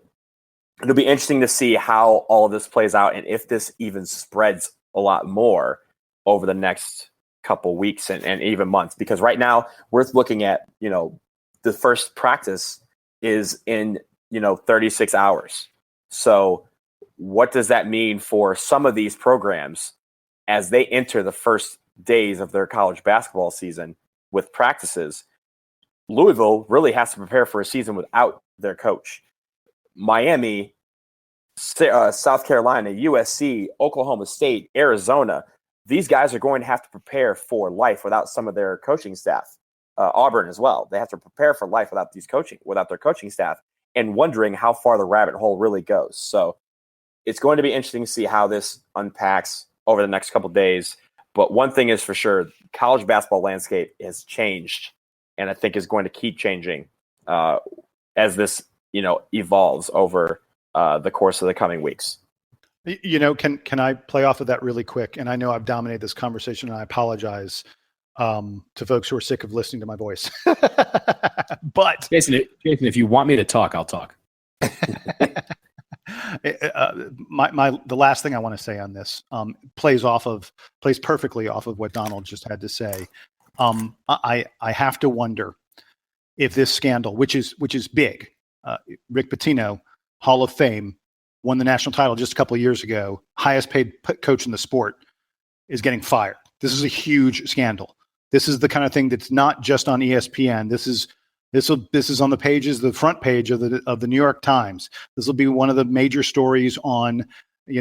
it'll be interesting to see how all of this plays out and if this even spreads a lot more over the next couple weeks and even months, because right now we're looking at, the first practice is in, 36 hours. So what does that mean for some of these programs as they enter the first days of their college basketball season with practices? Louisville really has to prepare for a season without their coach. Miami, South Carolina, USC, Oklahoma State, Arizona, these guys are going to have to prepare for life without some of their coaching staff. Auburn as well. They have to prepare for life without their coaching staff, and wondering how far the rabbit hole really goes. So it's going to be interesting to see how this unpacks over the next couple of days. But one thing is for sure, college basketball landscape has changed, and I think is going to keep changing as this, evolves over the course of the coming weeks. Can I play off of that really quick? And I know I've dominated this conversation, and I apologize to folks who are sick of listening to my voice. But Jason, if you want me to talk, I'll talk. The last thing I want to say on this plays perfectly off of what Donald just had to say. I have to wonder if this scandal, which is big, Rick Pitino, Hall of Fame, won the national title just a couple of years ago, highest paid coach in the sport, is getting fired. This is a huge scandal. This is the kind of thing that's not just on ESPN. This is on the pages, the front page of the New York Times. This will be one of the major stories on,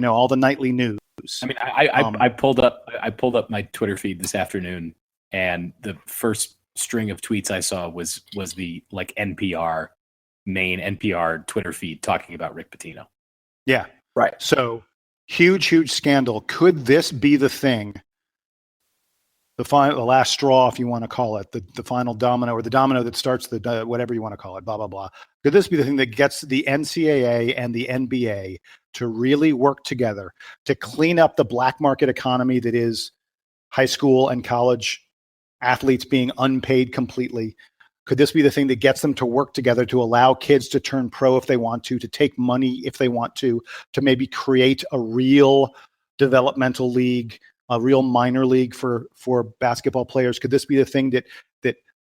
all the nightly news. I mean, I pulled up my Twitter feed this afternoon, and the first string of tweets I saw was the like main NPR Twitter feed talking about Rick Pitino. Yeah. Right. So huge scandal. Could this be the thing? The last straw, if you want to call it, the final domino, or the domino that starts the whatever you want to call it, blah, blah, blah. Could this be the thing that gets the NCAA and the NBA to really work together to clean up the black market economy that is high school and college athletes being unpaid completely? Could this be the thing that gets them to work together to allow kids to turn pro if they want to take money if they want to maybe create a real developmental league, a real minor league for basketball players? Could this be the thing that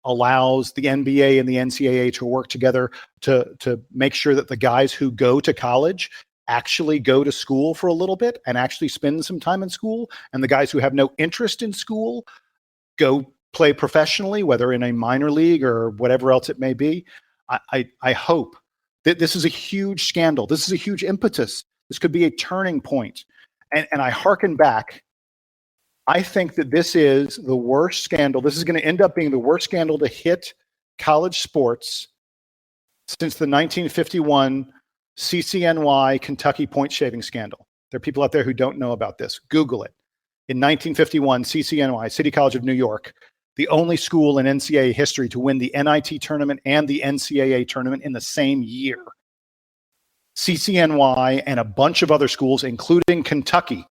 allows the NBA and the NCAA to work together to make sure that the guys who go to college actually go to school for a little bit and actually spend some time in school, and the guys who have no interest in school go play professionally, whether in a minor league or whatever else it may be? I hope that this is a huge scandal. This is a huge impetus. This could be a turning point. And I hearken back. I think that this is the worst scandal. This is going to end up being the worst scandal to hit college sports since the 1951 CCNY Kentucky point shaving scandal. There are people out there who don't know about this. Google it. In 1951, CCNY, City College of New York, the only school in NCAA history to win the NIT tournament and the NCAA tournament in the same year. CCNY and a bunch of other schools, including Kentucky,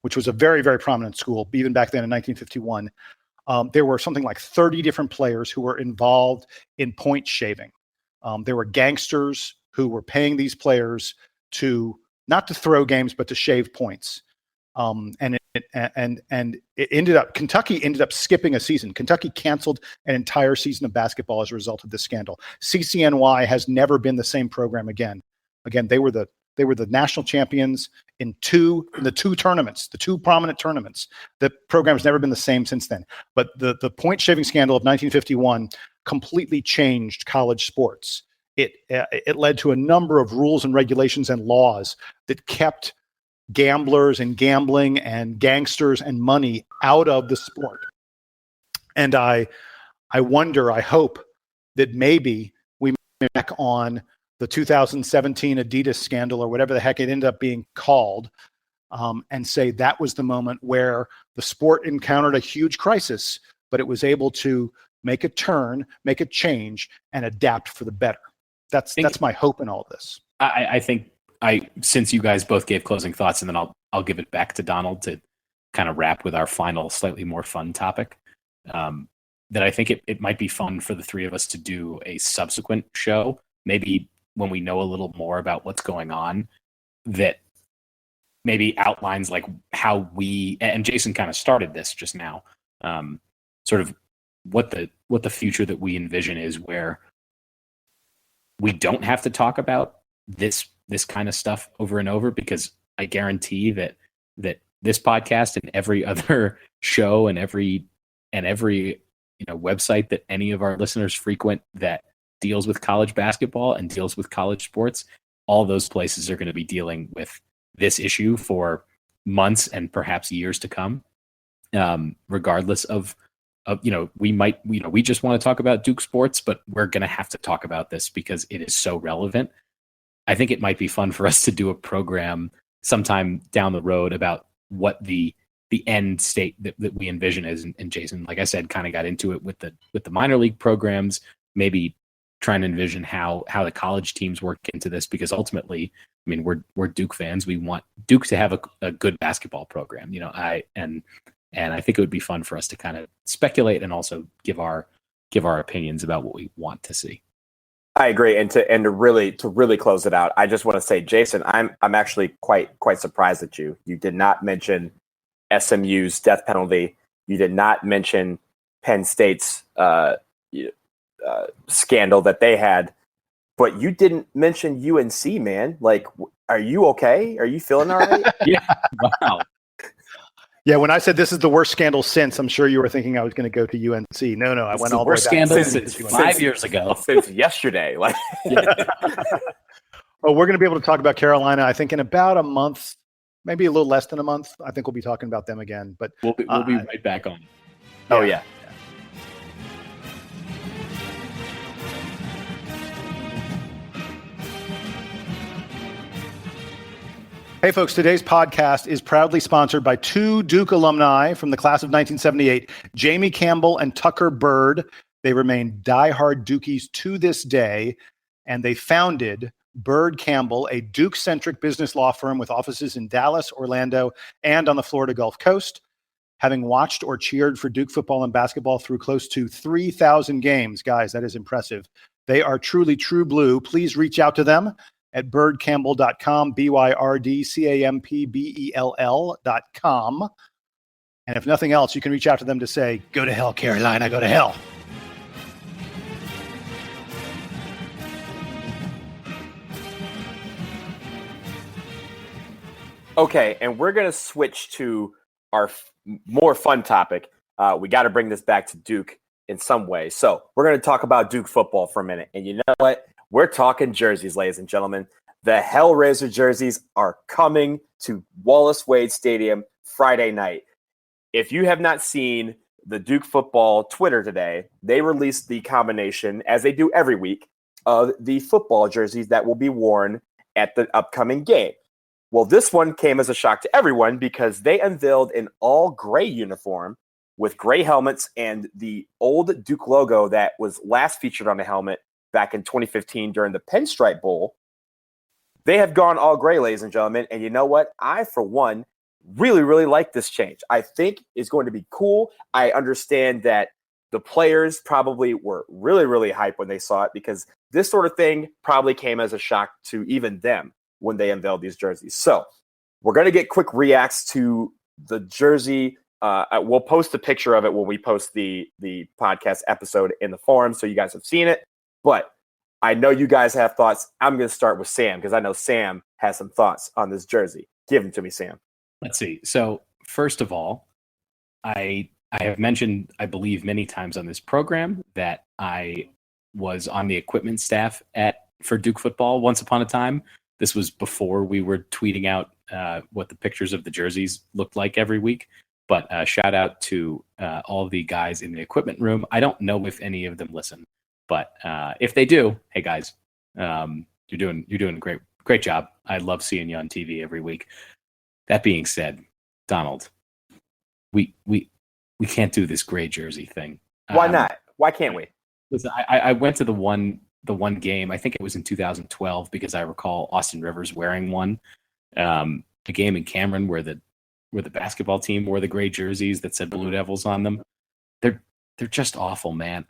which was a very, very prominent school, even back then in 1951. There were something like 30 different players who were involved in point shaving. There were gangsters who were paying these players not to throw games, but to shave points. And it ended up, Kentucky ended up skipping a season. Kentucky canceled an entire season of basketball as a result of this scandal. CCNY has never been the same program again. Again, they were the national champions in the two tournaments, the two prominent tournaments. The program's never been the same since then. But the point shaving scandal of 1951 completely changed college sports. It led to a number of rules and regulations and laws that kept gamblers and gambling and gangsters and money out of the sport. And I wonder, I hope that maybe we may back on the 2017 Adidas scandal, or whatever the heck it ended up being called, and say that was the moment where the sport encountered a huge crisis, but it was able to make a turn, make a change, and adapt for the better. That's my hope in all of this. I think since you guys both gave closing thoughts, and then I'll give it back to Donald to kind of wrap with our final, slightly more fun topic. That I think it might be fun for the three of us to do a subsequent show, maybe when we know a little more about what's going on, that maybe outlines like how we, and Jason kind of started this just now, sort of what the future that we envision is, where we don't have to talk about this kind of stuff over and over, because I guarantee that this podcast and every other show and every website that any of our listeners frequent that deals with college basketball and deals with college sports, all those places are going to be dealing with this issue for months and perhaps years to come. Regardless of we just want to talk about Duke sports, but we're going to have to talk about this because it is so relevant. I think it might be fun for us to do a program sometime down the road about what the end state that we envision is. And Jason, like I said, kind of got into it with the minor league programs, maybe trying to envision how the college teams work into this, because ultimately, I mean, we're Duke fans. We want Duke to have a good basketball program, and I think it would be fun for us to kind of speculate and also give our opinions about what we want to see. I agree, and to really close it out, I just want to say, Jason, I'm actually quite surprised at you. You did not mention SMU's death penalty. You did not mention Penn State's scandal that they had, but you didn't mention UNC, man. Like, are you okay? Are you feeling all right? Yeah. Wow. Yeah, when I said this is the worst scandal since, I'm sure you were thinking I was going to go to UNC. No, I went all the way back. Scandal since 5 years ago. Since yesterday. Like, Oh, we're going to be able to talk about Carolina, I think, in about a month, maybe a little less than a month. I think we'll be talking about them again. But we'll be right back on. Oh, yeah. Hey, folks, today's podcast is proudly sponsored by two Duke alumni from the class of 1978, Jamie Campbell and Tucker Byrd. They remain diehard Dukies to this day, and they founded Byrd Campbell, a Duke-centric business law firm with offices in Dallas, Orlando, and on the Florida Gulf Coast. Having watched or cheered for Duke football and basketball through close to 3,000 games, guys, that is impressive. They are truly true blue. Please reach out to them at byrdcampbell.com, BYRDCAMPBELL.com. And if nothing else, you can reach out to them to say, go to hell, Carolina, go to hell. Okay, and we're going to switch to our more fun topic. We got to bring this back to Duke in some way. So we're going to talk about Duke football for a minute. And you know what? We're talking jerseys, ladies and gentlemen. The Hellraiser jerseys are coming to Wallace Wade Stadium Friday night. If you have not seen the Duke football Twitter today, they released the combination, as they do every week, of the football jerseys that will be worn at the upcoming game. Well, this one came as a shock to everyone because they unveiled an all-gray uniform with gray helmets and the old Duke logo that was last featured on the helmet back in 2015 during the Pinstripe Bowl. They have gone all gray, ladies and gentlemen, and you know what? I, for one, really, really like this change. I think it's going to be cool. I understand that the players probably were really, really hyped when they saw it because this sort of thing probably came as a shock to even them when they unveiled these jerseys. So we're going to get quick reacts to the jersey. We'll post a picture of it when we post the podcast episode in the forum, so you guys have seen it. But I know you guys have thoughts. I'm going to start with Sam because I know Sam has some thoughts on this jersey. Give them to me, Sam. Let's see. So first of all, I have mentioned, I believe, many times on this program that I was on the equipment staff for Duke football once upon a time. This was before we were tweeting out what the pictures of the jerseys looked like every week. But shout out to all the guys in the equipment room. I don't know if any of them listen, but if they do, hey guys, you're doing a great job. I love seeing you on TV every week. That being said, Donald, we can't do this gray jersey thing. Why not? Why can't we? Listen, I went to the one game, I think it was in 2012, because I recall Austin Rivers wearing one. A game in Cameron where the basketball team wore the gray jerseys that said Blue Devils on them. They're just awful, man.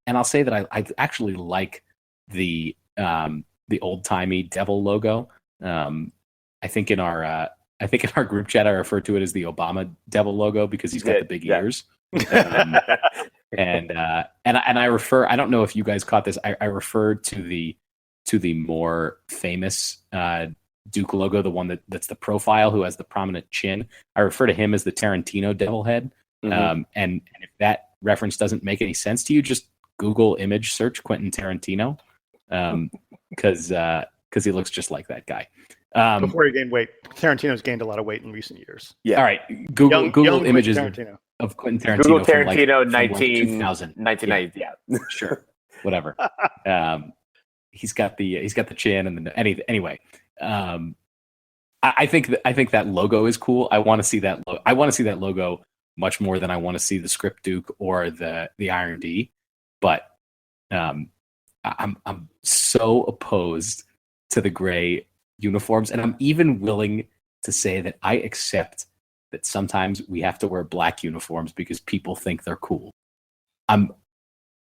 And I'll say that I actually like the old timey Devil logo. I think in our group chat I refer to it as the Obama Devil logo because he's got the big ears. And I refer, I don't know if you guys caught this. I refer to the more famous Duke logo, the one that's the profile who has the prominent chin. I refer to him as the Tarantino devil head. Mm-hmm. And if that reference doesn't make any sense to you, just Google image search Quentin Tarantino, because he looks just like that guy. Before he gained weight, Tarantino's gained a lot of weight in recent years. Yeah. All right. Google images of Quentin Tarantino. Google Tarantino, from 1990. Yeah. Sure. Whatever. He's got the chin and the anyway. I think that logo is cool. I want to see that. I want to see that logo much more than I want to see the Script Duke or the Iron D. But I'm so opposed to the gray uniforms, and I'm even willing to say that I accept that sometimes we have to wear black uniforms because people think they're cool. I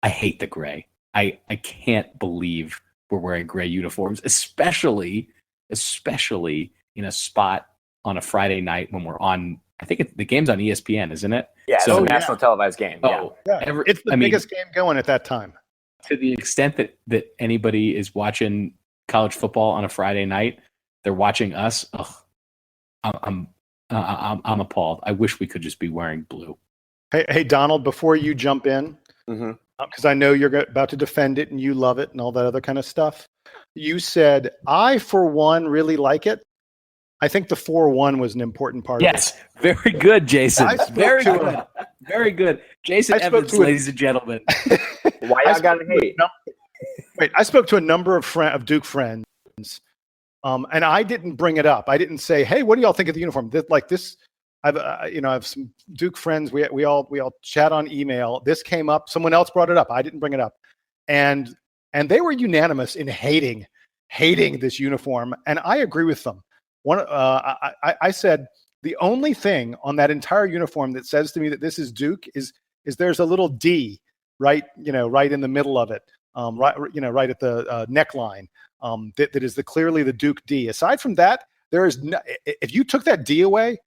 hate the gray. I can't believe we're wearing gray uniforms, especially in a spot on a Friday night when we're on. I think the game's on ESPN, isn't it? Yeah, so it's a national televised game. It's the biggest game going at that time. To the extent that anybody is watching college football on a Friday night, they're watching us. I'm appalled. I wish we could just be wearing blue. Hey, Donald, before you jump in, because I know you're about to defend it and you love it and all that other kind of stuff. You said, I, for one, really like it. I think the 4-1 was an important part of it. Yes, very good, Jason. Very good. Very good. Jason Evans, ladies and gentlemen. Why y'all got to hate? Wait, I spoke to a number of Duke friends And I didn't bring it up. I didn't say, "Hey, what do y'all think of the uniform?" This, I have some Duke friends. We all chat on email. This came up. Someone else brought it up. I didn't bring it up, and they were unanimous in hating this uniform, and I agree with them. I said the only thing on that entire uniform that says to me that this is Duke is there's a little D right in the middle of it, right at the neckline. That is clearly the Duke D. Aside from that, there is no, if you took that D away,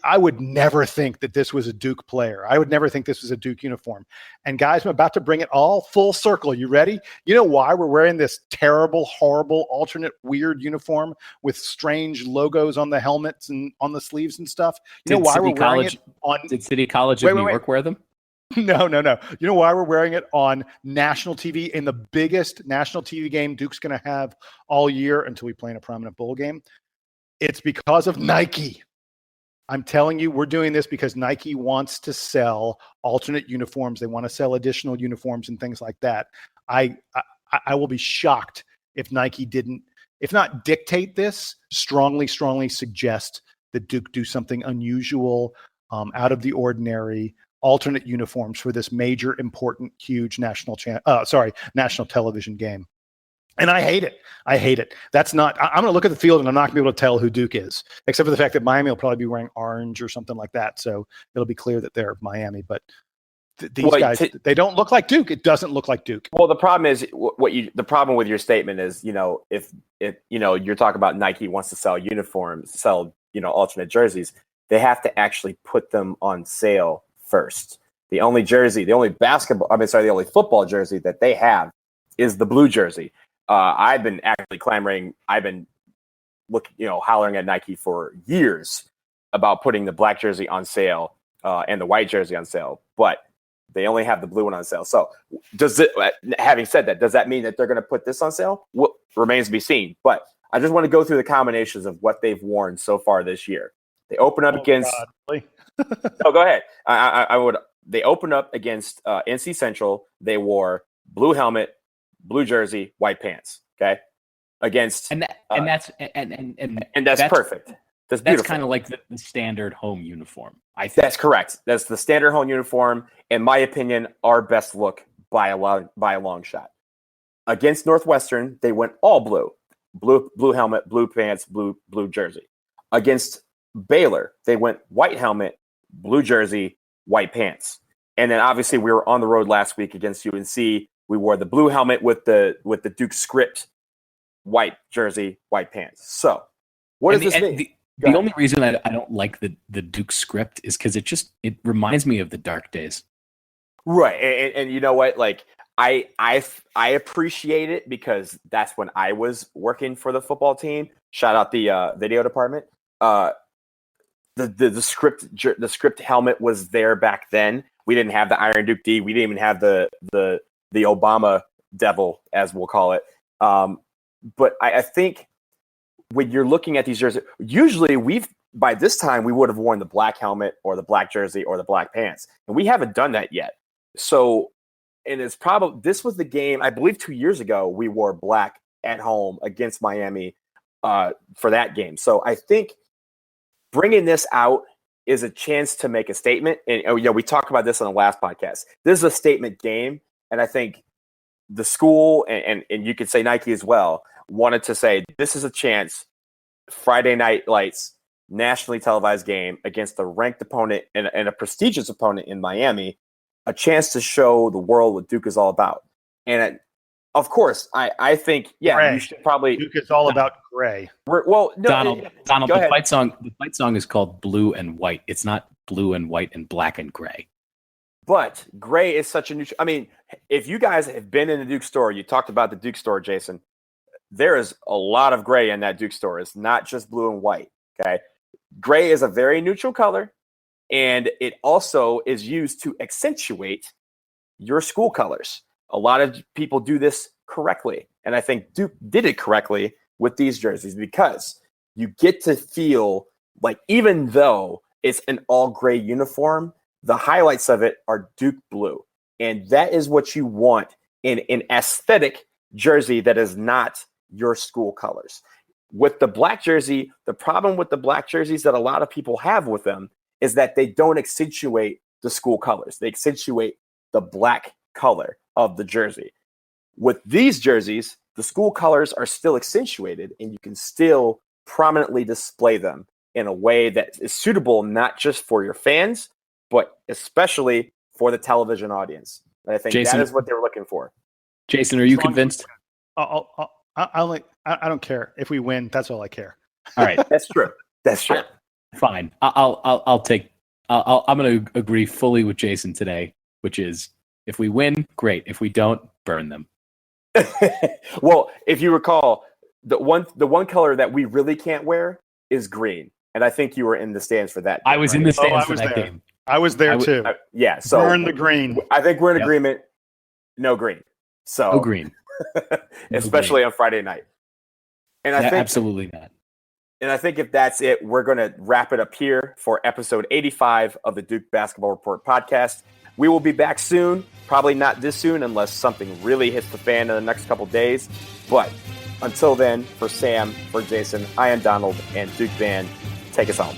I would never think that this was a Duke player. I would never think this was a Duke uniform. And guys, I'm about to bring it all full circle. You ready? You know why we're wearing this terrible, horrible, alternate, weird uniform with strange logos on the helmets and on the sleeves and stuff? You know why we're wearing it on? Did City College of New York wear them? No. You know why we're wearing it on national TV in the biggest national TV game Duke's going to have all year until we play in a prominent bowl game? It's because of Nike. I'm telling you, we're doing this because Nike wants to sell alternate uniforms. They want to sell additional uniforms and things like that. I will be shocked if Nike didn't, if not dictate this, strongly suggest that Duke do something unusual, out of the ordinary, alternate uniforms for this major, important, huge national television game. And I hate it. That's not, I'm going to look at the field and I'm not going to be able to tell who Duke is, except for the fact that Miami will probably be wearing orange or something like that. So it'll be clear that they're Miami, but these guys, they don't look like Duke. It doesn't look like Duke. Well, the problem is the problem with your statement is, if you're talking about Nike wants to sell uniforms, sell, alternate jerseys, they have to actually put them on sale first. The only football jersey that they have is the blue jersey. I've been actually clamoring. I've been hollering at Nike for years about putting the black jersey on sale and the white jersey on sale, but they only have the blue one on sale. So having said that, does that mean that they're going to put this on sale? Well, remains to be seen. But I just want to go through the combinations of what they've worn so far this year. They open up against. God, really? No, go ahead. I would. They opened up against NC Central. They wore blue helmet, blue jersey, white pants. Okay, against that's perfect. That's beautiful. That's kind of like the standard home uniform. I think that's correct. That's the standard home uniform. In my opinion, our best look by a long shot. Against Northwestern, they went all blue helmet, blue pants, blue jersey. Against Baylor, they went white helmet, blue jersey, white pants. And then obviously we were on the road last week against UNC. We wore the blue helmet with the Duke script, white jersey, white pants. So what does this mean? The only reason I don't like the Duke script is because it reminds me of the dark days. Right. And you know what? Like I appreciate it because that's when I was working for the football team. Shout out the video department. The script helmet was there back then. We didn't have the Iron Duke D. We didn't even have the Obama devil, as we'll call it. But I think when you're looking at these jerseys, usually by this time we would have worn the black helmet or the black jersey or the black pants, and we haven't done that yet. So, and it's probably this was the game I believe 2 years ago we wore black at home against Miami for that game. So I think bringing this out is a chance to make a statement. And we talked about this on the last podcast. This is a statement game, and I think the school and you could say Nike as well wanted to say this is a chance. Friday night lights, nationally televised game against a ranked opponent and a prestigious opponent in Miami, a chance to show the world what Duke is all about. And of course, I think Gray. You should probably Duke is all about gray. Donald, go the fight song is called Blue and White. It's not blue and white and black and gray. But gray is such a neutral. I mean, if you guys have been in the Duke store, you talked about the Duke store, Jason. There is a lot of gray in that Duke store. It's not just blue and white. Okay, gray is a very neutral color, and it also is used to accentuate your school colors. A lot of people do this correctly, and I think Duke did it correctly with these jerseys because you get to feel like even though it's an all gray uniform, the highlights of it are Duke blue, and that is what you want in an aesthetic jersey that is not your school colors. With the black jersey, the problem with the black jerseys that a lot of people have with them is that they don't accentuate the school colors. They accentuate the black color of the jersey. With these jerseys, the school colors are still accentuated, and you can still prominently display them in a way that is suitable not just for your fans, but especially for the television audience. And I think Jason, that is what they were looking for. Jason, are you convinced? I don't care if we win. That's all I care. All right, That's true. That's true. fine. I'm going to agree fully with Jason today, which is if we win, great. If we don't, burn them. Well, if you recall, the one color that we really can't wear is green, and I think you were in the stands for that. I was in the stands for was that there. game. I was there too. Yeah, so Burn the green. I think we're in agreement. No green. So No green. especially on Friday night. And I think absolutely not. And I think if that's it, we're going to wrap it up here for episode 85 of the Duke Basketball Report podcast. We will be back soon. Probably not this soon unless something really hits the fan in the next couple days. But until then, for Sam, for Jason, I am Donald, and Duke Band, take us home.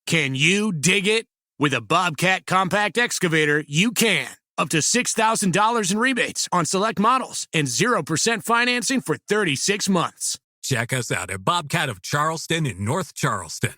Can you dig it? With a Bobcat compact excavator, you can. Up to $6,000 in rebates on select models and 0% financing for 36 months. Check us out at Bobcat of Charleston in North Charleston.